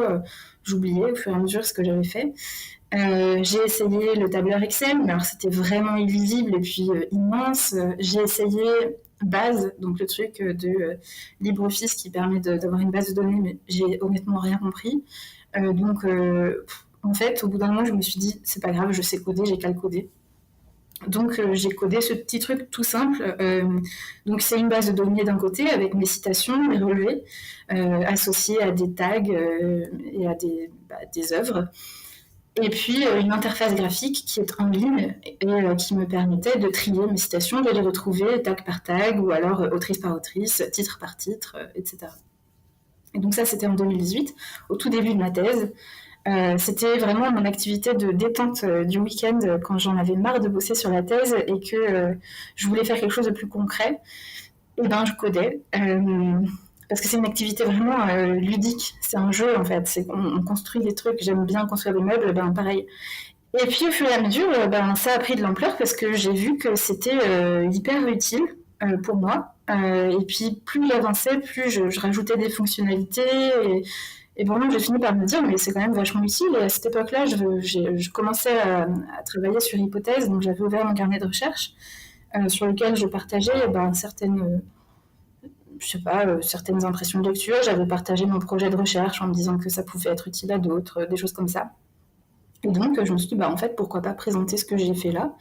J'oubliais au fur et à mesure ce que j'avais fait. J'ai essayé le tableur Excel, mais alors c'était vraiment illisible et puis immense. J'ai essayé Base, donc le truc de LibreOffice qui permet d'avoir une base de données, mais j'ai honnêtement rien compris. En fait, au bout d'un moment, je me suis dit, c'est pas grave, je sais coder, j'ai qu'à le coder. Donc j'ai codé ce petit truc tout simple. Donc c'est une base de données d'un côté avec mes citations, mes relevés, associés à des tags et à des œuvres. Et puis une interface graphique qui est en ligne et qui me permettait de trier mes citations, de les retrouver tag par tag ou alors autrice par autrice, titre par titre, etc. Et donc ça c'était en 2018, au tout début de ma thèse. C'était vraiment mon activité de détente du week-end quand j'en avais marre de bosser sur la thèse et que je voulais faire quelque chose de plus concret. Et ben je codais. Parce que c'est une activité vraiment ludique, c'est un jeu en fait, on construit des trucs, j'aime bien construire des meubles, ben pareil. Et puis au fur et à mesure, ben, ça a pris de l'ampleur parce que j'ai vu que c'était hyper utile pour moi. Et puis plus j'avançais, plus je rajoutais des fonctionnalités. Et vraiment, j'ai fini par me dire, mais c'est quand même vachement utile. Et à cette époque-là, je commençais à travailler sur Hypothèse, donc j'avais ouvert mon carnet de recherche sur lequel je partageais ben, certaines impressions de lecture. J'avais partagé mon projet de recherche en me disant que ça pouvait être utile à d'autres, des choses comme ça. Et donc, je me suis dit, bah, en fait, pourquoi pas présenter ce que j'ai fait là,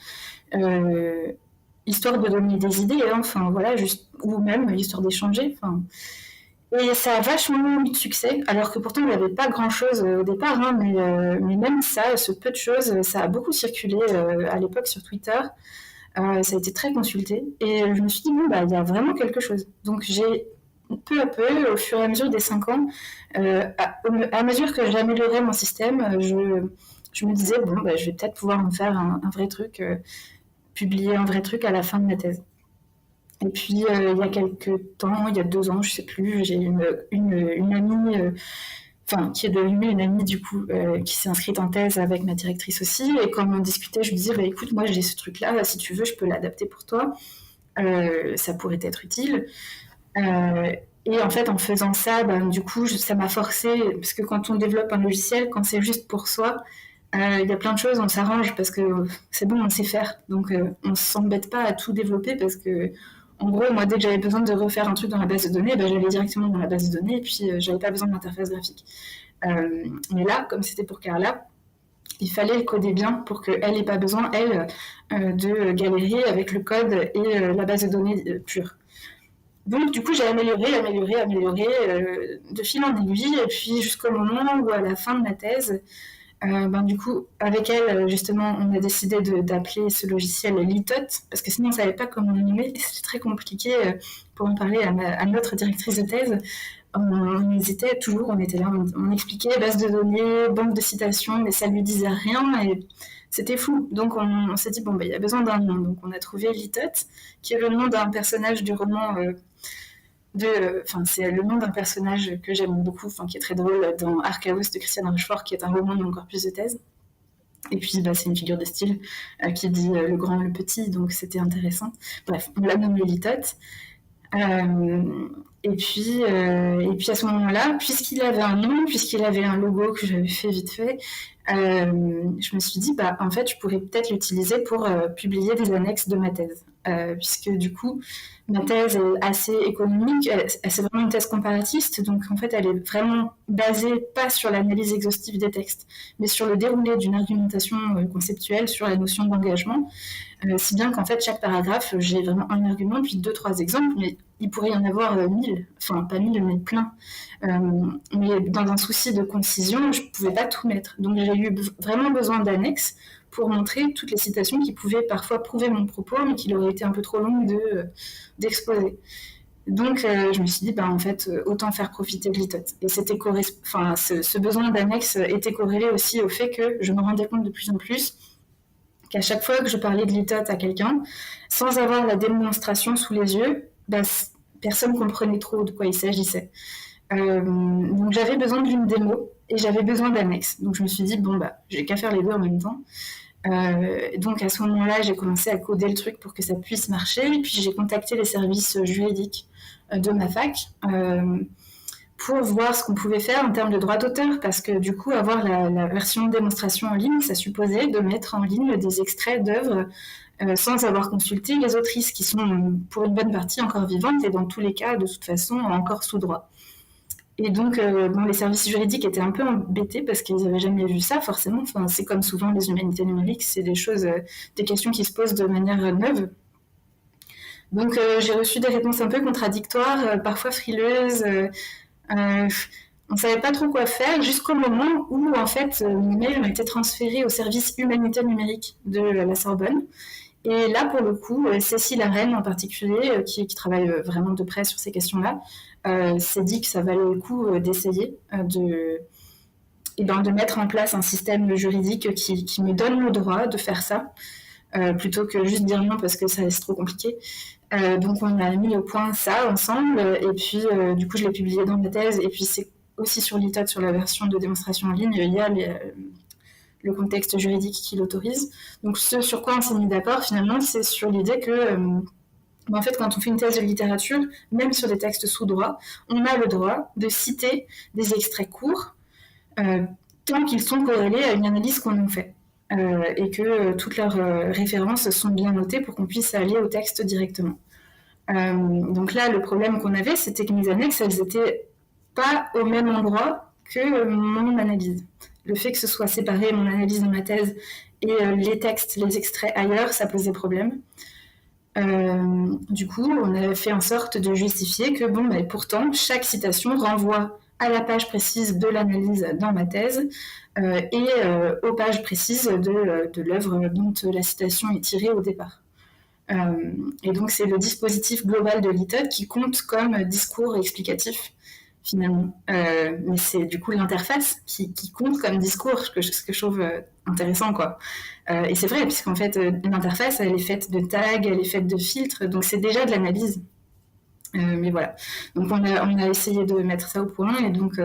histoire de donner des idées, hein, enfin, voilà, ou même histoire d'échanger. Enfin. Et ça a vachement eu de succès, alors que pourtant, il n'y avait pas grand-chose au départ, hein, mais même ça, ce peu de choses, ça a beaucoup circulé à l'époque sur Twitter. Ça a été très consulté. Et je me suis dit, bon, bah, il y a vraiment quelque chose. Donc, j'ai peu à peu, au fur et à mesure des 5 ans, à mesure que j'améliorais mon système, je me disais, bon, bah, je vais peut-être pouvoir en faire un vrai truc, publier un vrai truc à la fin de ma thèse. Et puis, il y a quelques temps, il y a 2 ans, je sais plus, j'ai une amie, qui est devenue une amie du coup, qui s'est inscrite en thèse avec ma directrice aussi. Et quand on discutait, je lui disais, bah, écoute, moi j'ai ce truc-là, si tu veux, je peux l'adapter pour toi. Ça pourrait être utile. Euh, et en fait, en faisant ça, ben, du coup, ça m'a forcé, parce que quand on développe un logiciel, quand c'est juste pour soi, il y a plein de choses, on s'arrange parce que c'est bon, on sait faire. Donc, on ne s'embête pas à tout développer parce que, en gros, moi, dès que j'avais besoin de refaire un truc dans la base de données, ben, j'allais directement dans la base de données et puis j'avais pas besoin d'interface graphique. Mais là, comme c'était pour Carla, il fallait le coder bien pour qu'elle n'ait pas besoin, elle, de galérer avec le code et la base de données pure. Donc, du coup, j'ai amélioré, de fil en aiguille, et puis jusqu'au moment où, à la fin de ma thèse, du coup, avec elle, justement, on a décidé d'appeler ce logiciel Litot, parce que sinon, on ne savait pas comment le nommer, et c'était très compliqué pour en parler à notre directrice de thèse. On hésitait toujours, on était là, on expliquait base de données, banque de citations, mais ça lui disait rien, et c'était fou. Donc, on s'est dit, bon, il y a besoin d'un nom. Donc, on a trouvé Litot, qui est le nom d'un personnage du roman c'est le nom d'un personnage que j'aime beaucoup, qui est très drôle dans Archaos de Christiane Rochefort, qui est un roman de mon corpus de thèse. Et puis, c'est une figure de style qui dit le grand, le petit, donc c'était intéressant. Bref, on l'a nommé Litot. Et puis à ce moment-là, puisqu'il avait un nom, puisqu'il avait un logo que j'avais fait vite fait, je me suis dit, en fait, je pourrais peut-être l'utiliser pour publier des annexes de ma thèse. Puisque du coup, ma thèse est assez économique, c'est vraiment une thèse comparatiste, donc en fait, elle est vraiment basée pas sur l'analyse exhaustive des textes, mais sur le déroulé d'une argumentation conceptuelle sur la notion d'engagement. Si bien qu'en fait, chaque paragraphe, j'ai vraiment un argument, puis 2-3 exemples, mais il pourrait y en avoir 1000, enfin pas 1000, mais plein. Mais dans un souci de concision, je ne pouvais pas tout mettre. Donc j'ai eu vraiment besoin d'annexes pour montrer toutes les citations qui pouvaient parfois prouver mon propos, mais qui auraient été un peu trop longues d'exposer. Donc je me suis dit, en fait, autant faire profiter de Litot. Et ce besoin d'annexe était corrélé aussi au fait que je me rendais compte de plus en plus qu'à chaque fois que je parlais de Litot à quelqu'un, sans avoir la démonstration sous les yeux, personne ne comprenait trop de quoi il s'agissait. Donc j'avais besoin d'une démo et j'avais besoin d'annexes. Donc je me suis dit, j'ai qu'à faire les deux en même temps. Donc à ce moment-là, j'ai commencé à coder le truc pour que ça puisse marcher. Et puis j'ai contacté les services juridiques de ma fac pour voir ce qu'on pouvait faire en termes de droit d'auteur, parce que du coup, avoir la version de démonstration en ligne, ça supposait de mettre en ligne des extraits d'œuvres sans avoir consulté les autrices, qui sont pour une bonne partie encore vivantes et dans tous les cas, de toute façon, encore sous droit. Et donc, les services juridiques étaient un peu embêtés parce qu'ils n'avaient jamais vu ça, forcément. C'est comme souvent les humanités numériques, c'est des questions qui se posent de manière neuve. Donc, j'ai reçu des réponses un peu contradictoires, parfois frileuses. On ne savait pas trop quoi faire jusqu'au moment où, en fait, mes mails ont été transférés au service humanité numérique de la Sorbonne. Et là, pour le coup, Cécile Arène en particulier, qui travaille vraiment de près sur ces questions-là, s'est dit que ça valait le coup d'essayer de mettre en place un système juridique qui me donne le droit de faire ça, plutôt que juste dire non parce que c'est trop compliqué. Donc on a mis au point ça ensemble, et puis du coup je l'ai publié dans ma thèse, et puis c'est aussi sur Litot, sur la version de démonstration en ligne, il y a le contexte juridique qui l'autorise. Donc ce sur quoi on s'est mis d'accord finalement, c'est sur l'idée que en fait, quand on fait une thèse de littérature, même sur des textes sous droit, on a le droit de citer des extraits courts tant qu'ils sont corrélés à une analyse qu'on en fait. Et que toutes leurs références sont bien notées pour qu'on puisse aller au texte directement. Donc là, le problème qu'on avait, c'était que mes annexes, elles n'étaient pas au même endroit que mon analyse. Le fait que ce soit séparé, mon analyse dans ma thèse, et les textes, les extraits ailleurs, ça posait problème. Du coup, on a fait en sorte de justifier que, pourtant, chaque citation renvoie à la page précise de l'analyse dans ma thèse et aux pages précises de l'œuvre dont la citation est tirée au départ. Et donc, c'est le dispositif global de Litot qui compte comme discours explicatif, finalement. Mais c'est du coup l'interface qui compte comme discours, ce que je trouve intéressant, quoi. Et c'est vrai, puisqu'en fait, l'interface, elle est faite de tags, elle est faite de filtres, donc c'est déjà de l'analyse. Mais voilà. Donc on a essayé de mettre ça au point. Et donc,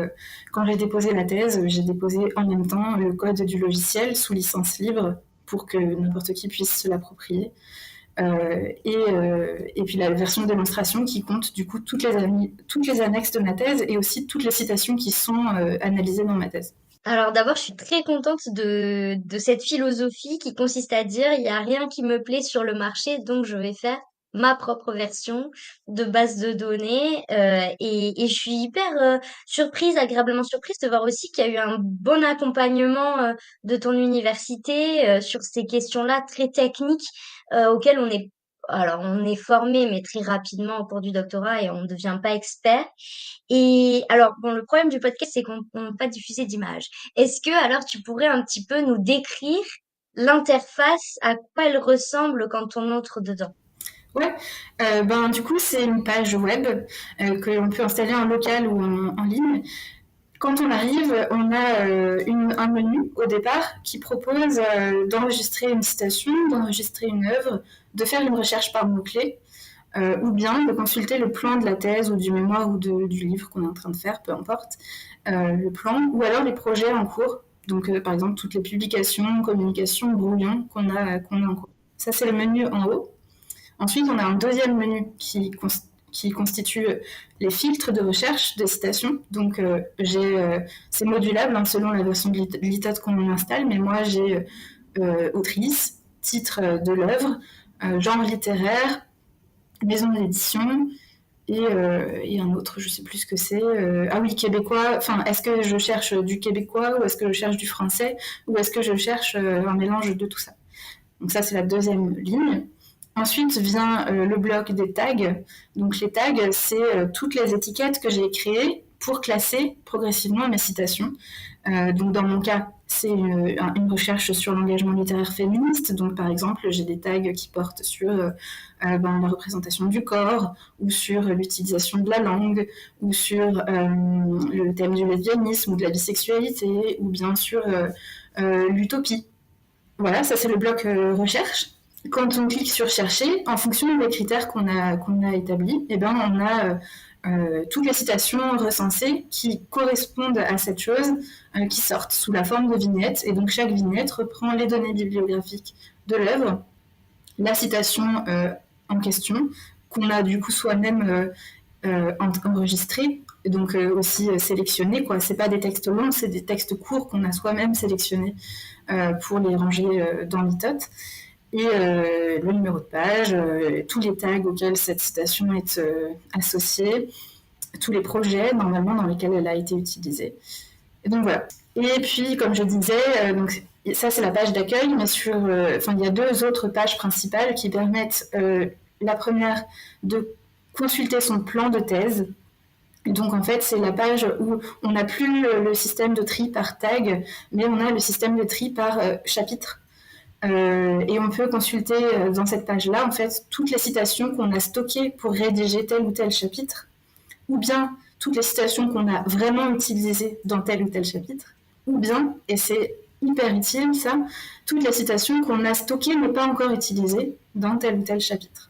quand j'ai déposé la thèse, j'ai déposé en même temps le code du logiciel sous licence libre pour que n'importe qui puisse se l'approprier. Et puis la version de démonstration qui compte du coup toutes les annexes de ma thèse et aussi toutes les citations qui sont analysées dans ma thèse. Alors d'abord, je suis très contente de cette philosophie qui consiste à dire il n'y a rien qui me plaît sur le marché, donc je vais faire ma propre version de base de données. Et je suis hyper surprise, agréablement surprise de voir aussi qu'il y a eu un bon accompagnement de ton université sur ces questions-là très techniques auxquelles on est formé, mais très rapidement au cours du doctorat et on ne devient pas expert. Et alors, bon, le problème du podcast, c'est qu'on ne peut pas diffuser d'images. Est-ce que alors tu pourrais un petit peu nous décrire l'interface, à quoi elle ressemble quand on entre dedans? Ouais, ben du coup c'est une page web que l'on peut installer en local ou en ligne. Quand on arrive, on a un menu au départ qui propose d'enregistrer une citation, d'enregistrer une œuvre, de faire une recherche par mots-clés, ou bien de consulter le plan de la thèse ou du mémoire ou du livre qu'on est en train de faire, peu importe, le plan, ou alors les projets en cours. Donc, par exemple, toutes les publications, communications, brouillons qu'on a en cours. Ça, c'est le menu en haut. Ensuite, on a un deuxième menu qui constitue les filtres de recherche des citations. Donc, c'est modulable hein, selon la version de l'ITOT qu'on installe, mais moi, j'ai autrice, titre de l'œuvre, genre littéraire, maison d'édition, et un autre, je sais plus ce que c'est. Ah oui, québécois. Enfin, est-ce que je cherche du québécois ou est-ce que je cherche du français ou est-ce que je cherche un mélange de tout ça. Donc ça, c'est la deuxième ligne. Ensuite vient le bloc des tags. Donc les tags, c'est toutes les étiquettes que j'ai créées pour classer progressivement mes citations. Donc dans mon cas, c'est une recherche sur l'engagement littéraire féministe. Donc par exemple, j'ai des tags qui portent sur la représentation du corps, ou sur l'utilisation de la langue, ou sur le thème du lesbianisme ou de la bisexualité, ou bien sur l'utopie. Voilà, ça c'est le bloc recherche. Quand on clique sur chercher, en fonction des critères qu'on a établis, eh ben, on a toutes les citations recensées qui correspondent à cette chose qui sortent sous la forme de vignettes. Et donc chaque vignette reprend les données bibliographiques de l'œuvre, la citation en question, qu'on a du coup soi-même enregistrée, donc aussi sélectionnée. C'est pas des textes longs, c'est des textes courts qu'on a soi-même sélectionnés pour les ranger dans l'ITOT. Et le numéro de page, tous les tags auxquels cette citation est associée, tous les projets normalement dans lesquels elle a été utilisée. Et donc voilà. Et puis, comme je disais, donc, ça c'est la page d'accueil, mais il y a deux autres pages principales qui permettent la première de consulter son plan de thèse. Donc en fait, c'est la page où on n'a plus le système de tri par tag, mais on a le système de tri par chapitre. Et on peut consulter dans cette page-là en fait toutes les citations qu'on a stockées pour rédiger tel ou tel chapitre, ou bien toutes les citations qu'on a vraiment utilisées dans tel ou tel chapitre, ou bien, et c'est hyper utile ça, toutes les citations qu'on a stockées mais pas encore utilisées dans tel ou tel chapitre.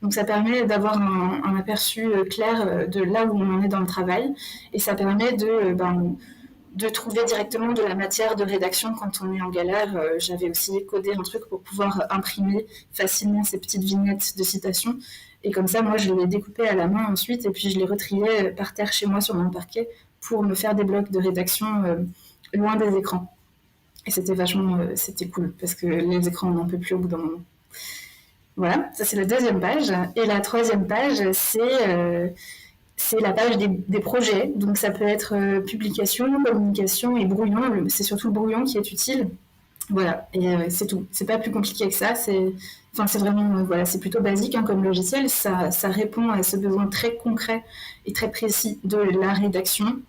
Donc ça permet d'avoir un aperçu clair de là où on en est dans le travail, et ça permet de trouver directement de la matière de rédaction quand on est en galère. J'avais aussi codé un truc pour pouvoir imprimer facilement ces petites vignettes de citations. Et comme ça, moi, je les découpais à la main ensuite et puis je les retriais par terre chez moi sur mon parquet pour me faire des blocs de rédaction loin des écrans. Et c'était cool parce que les écrans, on n'en peut plus au bout d'un moment. Voilà, ça c'est la deuxième page. Et la troisième page, c'est la page des projets. Donc ça peut être publication, communication et brouillon. C'est surtout le brouillon qui est utile. Voilà, et c'est tout. C'est pas plus compliqué que ça. C'est vraiment, voilà, c'est plutôt basique hein, comme logiciel. Ça répond à ce besoin très concret et très précis de la rédaction.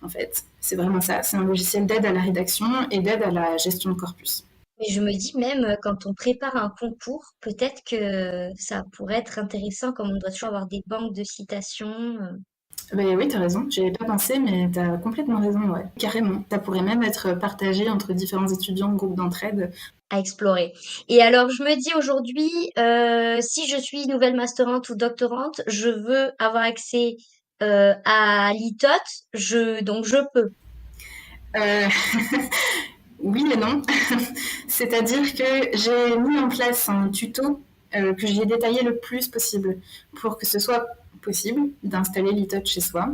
En fait, c'est vraiment ça. C'est un logiciel d'aide à la rédaction et d'aide à la gestion de corpus. Mais je me dis même quand on prépare un concours, peut-être que ça pourrait être intéressant, comme on doit toujours avoir des banques de citations. Oui, t'as raison. J'y avais pas pensé, mais t'as complètement raison, ouais. Carrément. Ça pourrait même être partagé entre différents étudiants, groupes d'entraide. À explorer. Et alors, je me dis aujourd'hui, si je suis nouvelle masterante ou doctorante, je veux avoir accès à l'ITOT, donc je peux. Euh, oui et non. C'est-à-dire que j'ai mis en place un tuto que j'ai détaillé le plus possible pour que ce soit possible d'installer l'ITOT chez soi.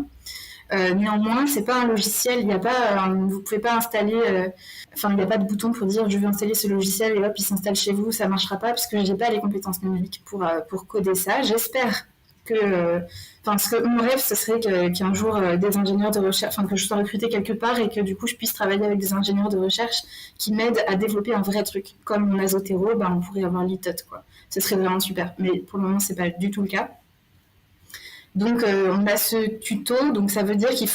Néanmoins, c'est pas un logiciel, il y a pas, vous pouvez pas installer, enfin, il n'y a pas de bouton pour dire je veux installer ce logiciel et hop, il s'installe chez vous, ça marchera pas parce que j'ai pas les compétences numériques pour coder ça. J'espère que, parce que mon rêve, ce serait qu'un jour des ingénieurs de recherche, enfin que je sois recrutée quelque part et que du coup je puisse travailler avec des ingénieurs de recherche qui m'aident à développer un vrai truc. Comme mon Azotero, ben, on pourrait avoir l'ITOT, quoi. Ce serait vraiment super. Mais pour le moment, c'est pas du tout le cas. Donc on a ce tuto, donc ça veut dire il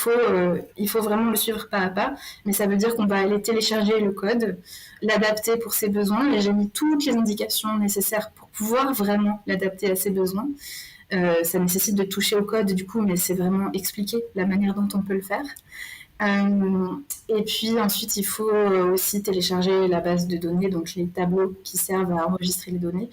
faut vraiment le suivre pas à pas, mais ça veut dire qu'on va aller télécharger le code, l'adapter pour ses besoins, et j'ai mis toutes les indications nécessaires pour pouvoir vraiment l'adapter à ses besoins. Ça nécessite de toucher au code du coup, mais c'est vraiment expliquer la manière dont on peut le faire. Et puis ensuite, il faut aussi télécharger la base de données, donc les tableaux qui servent à enregistrer les données.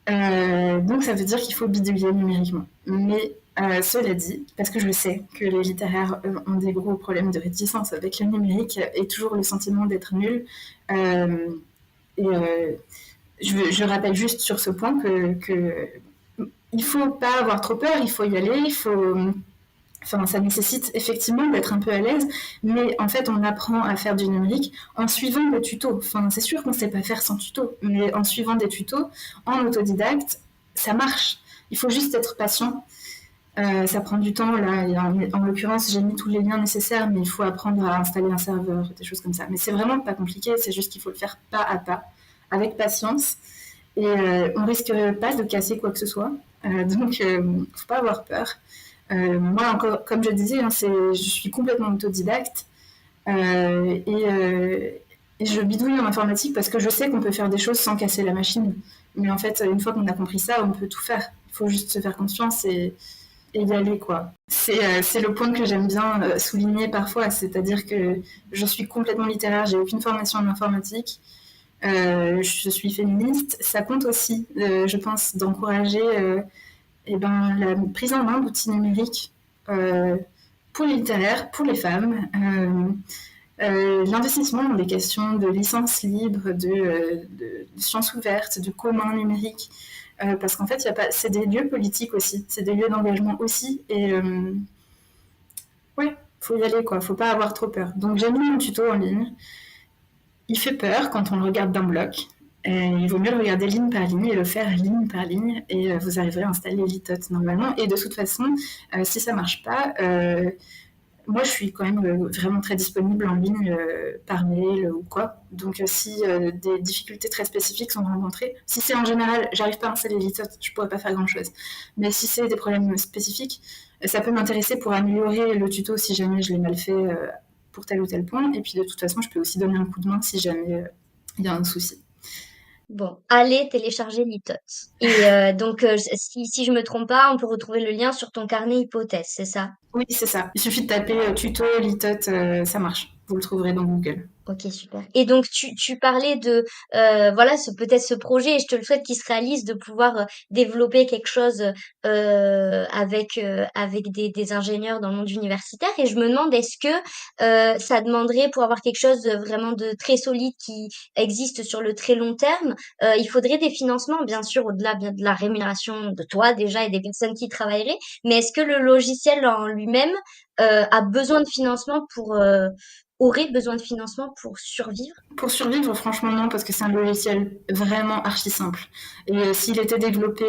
Donc ça veut dire qu'il faut bidouiller numériquement. Mais cela dit, parce que je sais que les littéraires ont des gros problèmes de réticence avec le numérique et toujours le sentiment d'être nul. Euh, et je rappelle juste sur ce point que il faut pas avoir trop peur, il faut y aller, il faut Enfin, ça nécessite effectivement d'être un peu à l'aise, mais en fait, on apprend à faire du numérique en suivant des tutos. Enfin, c'est sûr qu'on ne sait pas faire sans tuto, mais en suivant des tutos, en autodidacte, ça marche. Il faut juste être patient. Ça prend du temps. Là, en l'occurrence, j'ai mis tous les liens nécessaires, mais il faut apprendre à installer un serveur, des choses comme ça. Mais c'est vraiment pas compliqué, c'est juste qu'il faut le faire pas à pas, avec patience. Et on risque pas de casser quoi que ce soit. Donc, faut pas avoir peur. Moi, encore, comme je disais, hein, je suis complètement autodidacte et je bidouille en informatique parce que je sais qu'on peut faire des choses sans casser la machine. Mais en fait, une fois qu'on a compris ça, on peut tout faire. Il faut juste se faire confiance et y aller, quoi. C'est le point que j'aime bien souligner parfois, c'est-à-dire que je suis complètement littéraire, j'ai aucune formation en informatique. Je suis féministe. Ça compte aussi, je pense, d'encourager la prise en main d'outils numériques euh, pour les littéraires, pour les femmes, l'investissement dans des questions de licence libre, de sciences ouvertes, de commun numérique, parce qu'en fait, c'est des lieux politiques aussi, c'est des lieux d'engagement aussi, et ouais, faut y aller, quoi, faut pas avoir trop peur. Donc j'ai mis mon tuto en ligne, il fait peur quand on le regarde d'un bloc. Il vaut mieux le regarder ligne par ligne et le faire ligne par ligne et vous arriverez à installer l'ITOT normalement. Et de toute façon, si ça marche pas, moi je suis quand même vraiment très disponible en ligne par mail ou quoi. Donc si des difficultés très spécifiques sont rencontrées, si c'est en général, j'arrive pas à installer l'ITOT, je pourrais pas faire grand chose. Mais si c'est des problèmes spécifiques, ça peut m'intéresser pour améliorer le tuto si jamais je l'ai mal fait pour tel ou tel point. Et puis de toute façon, je peux aussi donner un coup de main si jamais il y a un souci. Bon, allez télécharger l'ITOT. Et donc, si je me trompe pas, on peut retrouver le lien sur ton carnet hypothèse, c'est ça? Oui, c'est ça. Il suffit de taper tuto litot, ça marche. Vous le trouverez dans Google. Ok, super. Et donc tu parlais de voilà peut-être ce projet et je te le souhaite qu'il se réalise de pouvoir développer quelque chose avec des ingénieurs dans le monde universitaire et je me demande est-ce que ça demanderait pour avoir quelque chose vraiment de très solide qui existe sur le très long terme il faudrait des financements bien sûr au-delà bien de la rémunération de toi déjà et des personnes qui travailleraient mais est-ce que le logiciel en lui-même a besoin de financement aurait besoin de financement pour survivre? Pour survivre, franchement, non, parce que c'est un logiciel vraiment archi simple. Et s'il était développé.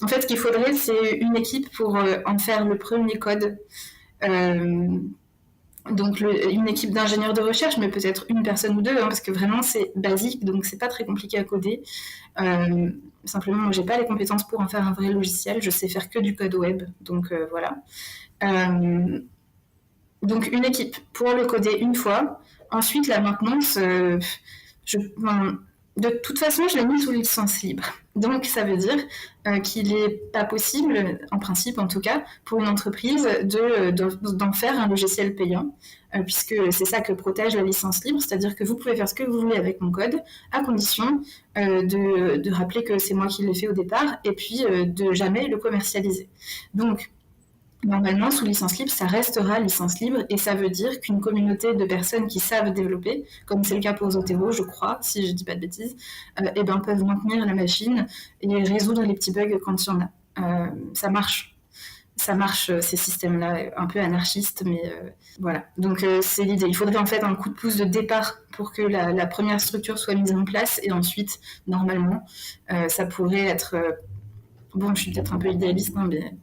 En fait, ce qu'il faudrait, c'est une équipe pour en faire le premier code. Euh, donc, une équipe d'ingénieurs de recherche, mais peut-être une personne ou deux, hein, parce que vraiment, c'est basique, donc c'est pas très compliqué à coder. Simplement, moi, j'ai pas les compétences pour en faire un vrai logiciel. Je sais faire que du code web, donc voilà. Euh, donc une équipe pour le coder une fois. Ensuite, la maintenance, enfin, De toute façon, je l'ai mis sous licence libre. Donc, ça veut dire qu'il n'est pas possible, en principe en tout cas, pour une entreprise d'en faire un logiciel payant, puisque c'est ça que protège la licence libre, c'est-à-dire que vous pouvez faire ce que vous voulez avec mon code, à condition de rappeler que c'est moi qui l'ai fait au départ, et puis de jamais le commercialiser. Donc, normalement, sous licence libre, ça restera licence libre et ça veut dire qu'une communauté de personnes qui savent développer, comme c'est le cas pour Zotero, je crois, si je dis pas de bêtises, eh ben, peuvent maintenir la machine et résoudre les petits bugs quand il y en a. Ça marche. Ça marche, ces systèmes-là, un peu anarchistes, mais voilà. Donc, c'est l'idée. Il faudrait en fait un coup de pouce de départ pour que la première structure soit mise en place et ensuite, normalement, ça pourrait être... bon, je suis peut-être un peu idéaliste, hein, mais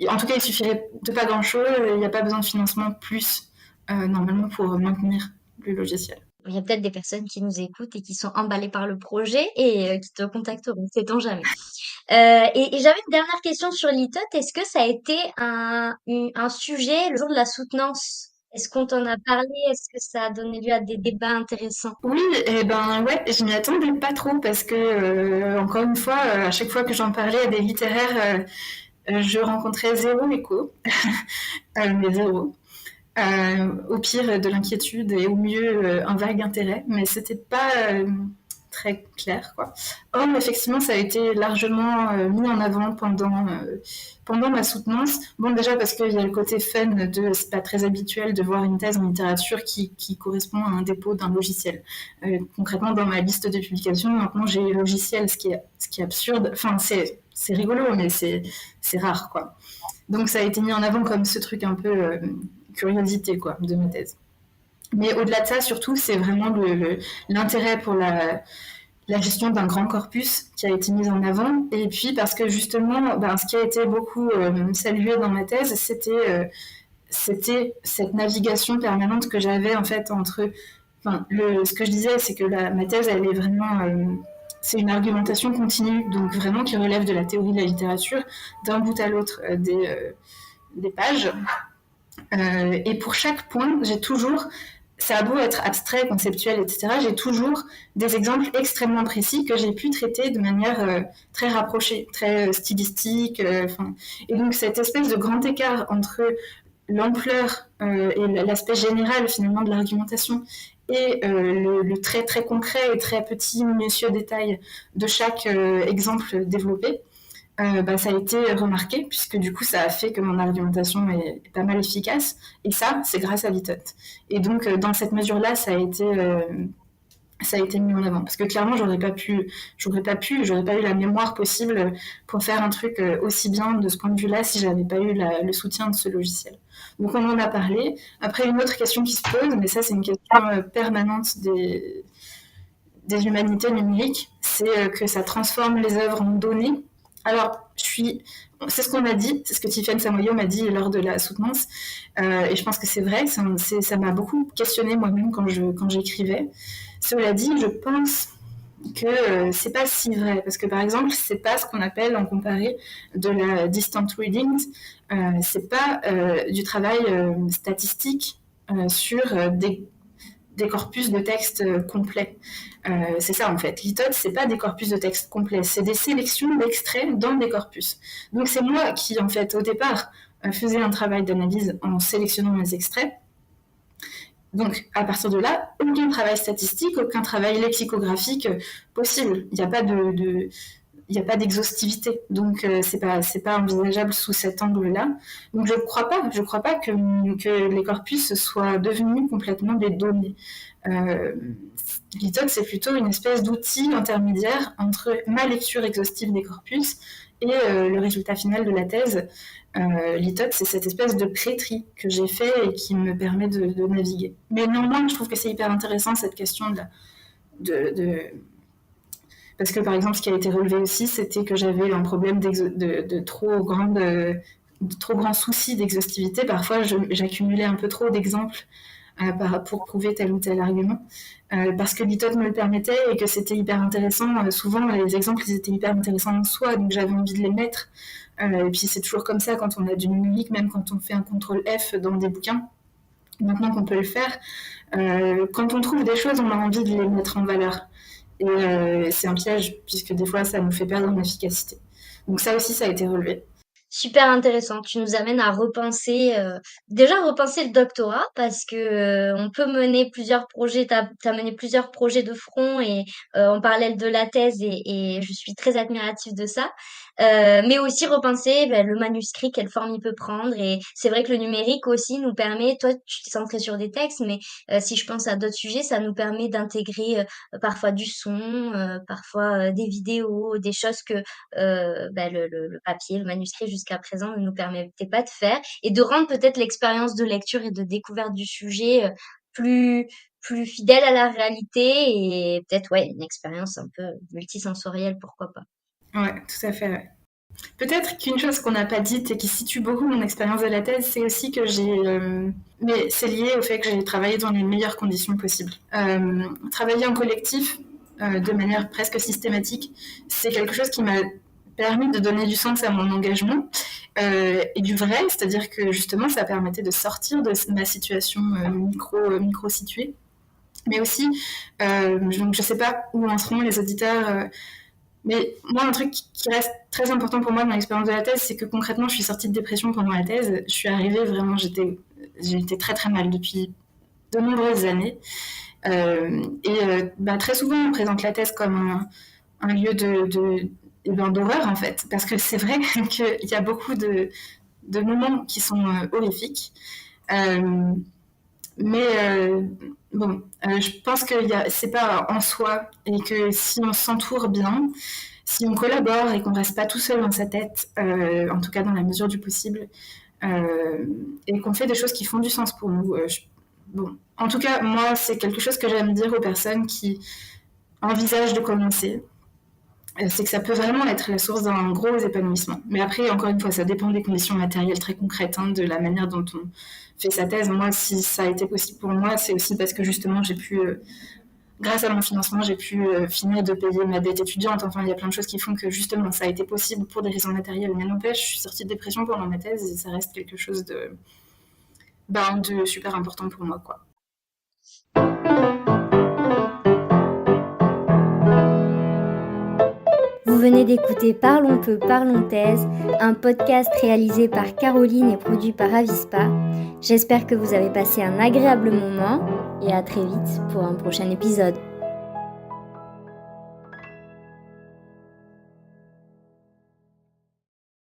en tout cas, il suffirait de pas grand-chose, il n'y a pas besoin de financement plus, normalement, pour maintenir le logiciel. Il y a peut-être des personnes qui nous écoutent et qui sont emballées par le projet et qui te contacteront, sait-on jamais. Et j'avais une dernière question sur l'ITOT. Est-ce que ça a été un sujet le jour de la soutenance? Est-ce qu'on t'en a parlé? Est-ce que ça a donné lieu à des débats intéressants? Oui, et ben ouais, je m'y attendais pas trop parce que, encore une fois, à chaque fois que j'en parlais à des littéraires, je rencontrais zéro écho, mais zéro. Au pire de l'inquiétude et au mieux un vague intérêt, mais c'était pas très clair, quoi. Or, effectivement, ça a été largement mis en avant pendant ma soutenance. Bon, déjà parce qu'il y a le côté fun de c'est pas très habituel de voir une thèse en littérature qui correspond à un dépôt d'un logiciel. Concrètement, dans ma liste de publications, maintenant j'ai logiciel, ce qui est absurde. Enfin, c'est rigolo, mais c'est rare, quoi. Donc ça a été mis en avant comme ce truc un peu curiosité, quoi, de ma thèse. Mais au-delà de ça, surtout, c'est vraiment l'intérêt pour la gestion d'un grand corpus qui a été mis en avant. Et puis parce que justement, ce qui a été beaucoup salué dans ma thèse, c'était cette navigation permanente que j'avais en fait entre... Enfin, ce que je disais, c'est que ma thèse, elle est vraiment... c'est une argumentation continue, donc vraiment qui relève de la théorie de la littérature, d'un bout à l'autre des pages. Et pour chaque point, j'ai toujours, ça a beau être abstrait, conceptuel, etc., j'ai toujours des exemples extrêmement précis que j'ai pu traiter de manière très rapprochée, très stylistique. Et donc cette espèce de grand écart entre l'ampleur et l'aspect général finalement de l'argumentation et le très très concret et très petit minutieux détail de chaque exemple développé, ça a été remarqué, puisque du coup, ça a fait que mon argumentation est pas mal efficace. Et ça, c'est grâce à l'ITOT. Et donc, dans cette mesure-là, ça a été mis en avant. Parce que clairement, j'aurais pas eu la mémoire possible pour faire un truc aussi bien de ce point de vue-là si j'avais pas eu le soutien de ce logiciel. Donc, on en a parlé. Après, une autre question qui se pose, mais ça, c'est une question permanente des humanités numériques, c'est que ça transforme les œuvres en données. Alors, c'est ce qu'on m'a dit, c'est ce que Tiffaine Samoyo m'a dit lors de la soutenance, et je pense que c'est vrai, ça m'a beaucoup questionné moi-même quand j'écrivais. Cela dit, je pense que c'est pas si vrai, parce que par exemple, c'est pas ce qu'on appelle en comparé de la distant reading, c'est pas du travail statistique sur des corpus de textes complets. C'est ça en fait. L'ITOT, c'est pas des corpus de textes complets, c'est des sélections d'extraits dans des corpus. Donc c'est moi qui en fait au départ faisais un travail d'analyse en sélectionnant mes extraits. Donc à partir de là, aucun travail statistique, aucun travail lexicographique possible. Il n'y a pas il n'y a pas d'exhaustivité, donc c'est pas envisageable sous cet angle-là. Donc je crois pas que les corpus soient devenus complètement des données. L'ITOT, c'est plutôt une espèce d'outil intermédiaire entre ma lecture exhaustive des corpus et le résultat final de la thèse. L'ITOT, c'est cette espèce de pré-tri que j'ai fait et qui me permet de naviguer. Mais néanmoins, je trouve que c'est hyper intéressant cette question parce que par exemple, ce qui a été relevé aussi, c'était que j'avais un problème de trop grands soucis d'exhaustivité. Parfois, j'accumulais un peu trop d'exemples pour prouver tel ou tel argument, parce que l'ITOT me le permettait et que c'était hyper intéressant. Souvent, les exemples, ils étaient hyper intéressants en soi, donc j'avais envie de les mettre. Et puis c'est toujours comme ça quand on a du numérique, même quand on fait un contrôle F dans des bouquins. Maintenant qu'on peut le faire, quand on trouve des choses, on a envie de les mettre en valeur. Et c'est un piège, puisque des fois, ça nous fait perdre en efficacité. Donc ça aussi, ça a été relevé. Super intéressant. Tu nous amènes à repenser, déjà repenser le doctorat parce que on peut mener plusieurs projets. T'as mené plusieurs projets de front et en parallèle de la thèse et je suis très admirative de ça. Mais aussi repenser ben, le manuscrit, quelle forme il peut prendre. Et c'est vrai que le numérique aussi nous permet. Toi, tu t'es centré sur des textes, mais si je pense à d'autres sujets, ça nous permet d'intégrer parfois du son, parfois des vidéos, des choses que bah, le papier, le manuscrit jusqu'à présent ne nous permettait pas de faire et de rendre peut-être l'expérience de lecture et de découverte du sujet plus plus fidèle à la réalité et peut-être ouais une expérience un peu multisensorielle, pourquoi pas. Ouais, tout à fait. Ouais. Peut-être qu'une chose qu'on n'a pas dite et qui situe beaucoup mon expérience de la thèse, c'est aussi que mais c'est lié au fait que j'ai travaillé dans les meilleures conditions possibles. Travailler en collectif, de manière presque systématique, c'est quelque chose qui m'a permis de donner du sens à mon engagement et du vrai, c'est-à-dire que justement ça permettait de sortir de ma situation micro-située. Mais aussi, donc je ne sais pas où en seront les auditeurs mais moi, un truc qui reste très important pour moi dans l'expérience de la thèse, c'est que concrètement, je suis sortie de dépression pendant la thèse. Je suis arrivée vraiment, j'étais très très mal depuis de nombreuses années. Très souvent, on présente la thèse comme un lieu d'horreur en fait, parce que c'est vrai qu'il y a beaucoup de moments qui sont horrifiques. Euh, mais je pense que c'est pas en soi et que si on s'entoure bien, si on collabore et qu'on reste pas tout seul dans sa tête, en tout cas dans la mesure du possible, euh, et qu'on fait des choses qui font du sens pour nous. Bon, en tout cas, moi, c'est quelque chose que j'aime dire aux personnes qui envisagent de commencer. C'est que ça peut vraiment être la source d'un gros épanouissement. Mais après, encore une fois, ça dépend des conditions matérielles très concrètes, hein, de la manière dont on fait sa thèse. Moi, si ça a été possible pour moi, c'est aussi parce que justement, grâce à mon financement, j'ai pu finir de payer ma dette étudiante. Enfin, il y a plein de choses qui font que justement, ça a été possible pour des raisons matérielles. Mais n'empêche, je suis sortie de dépression pendant ma thèse et ça reste quelque chose de super important pour moi, quoi. Vous venez d'écouter Parlons peu, parlons thèse, un podcast réalisé par Caroline et produit par Avispa. J'espère que vous avez passé un agréable moment et à très vite pour un prochain épisode.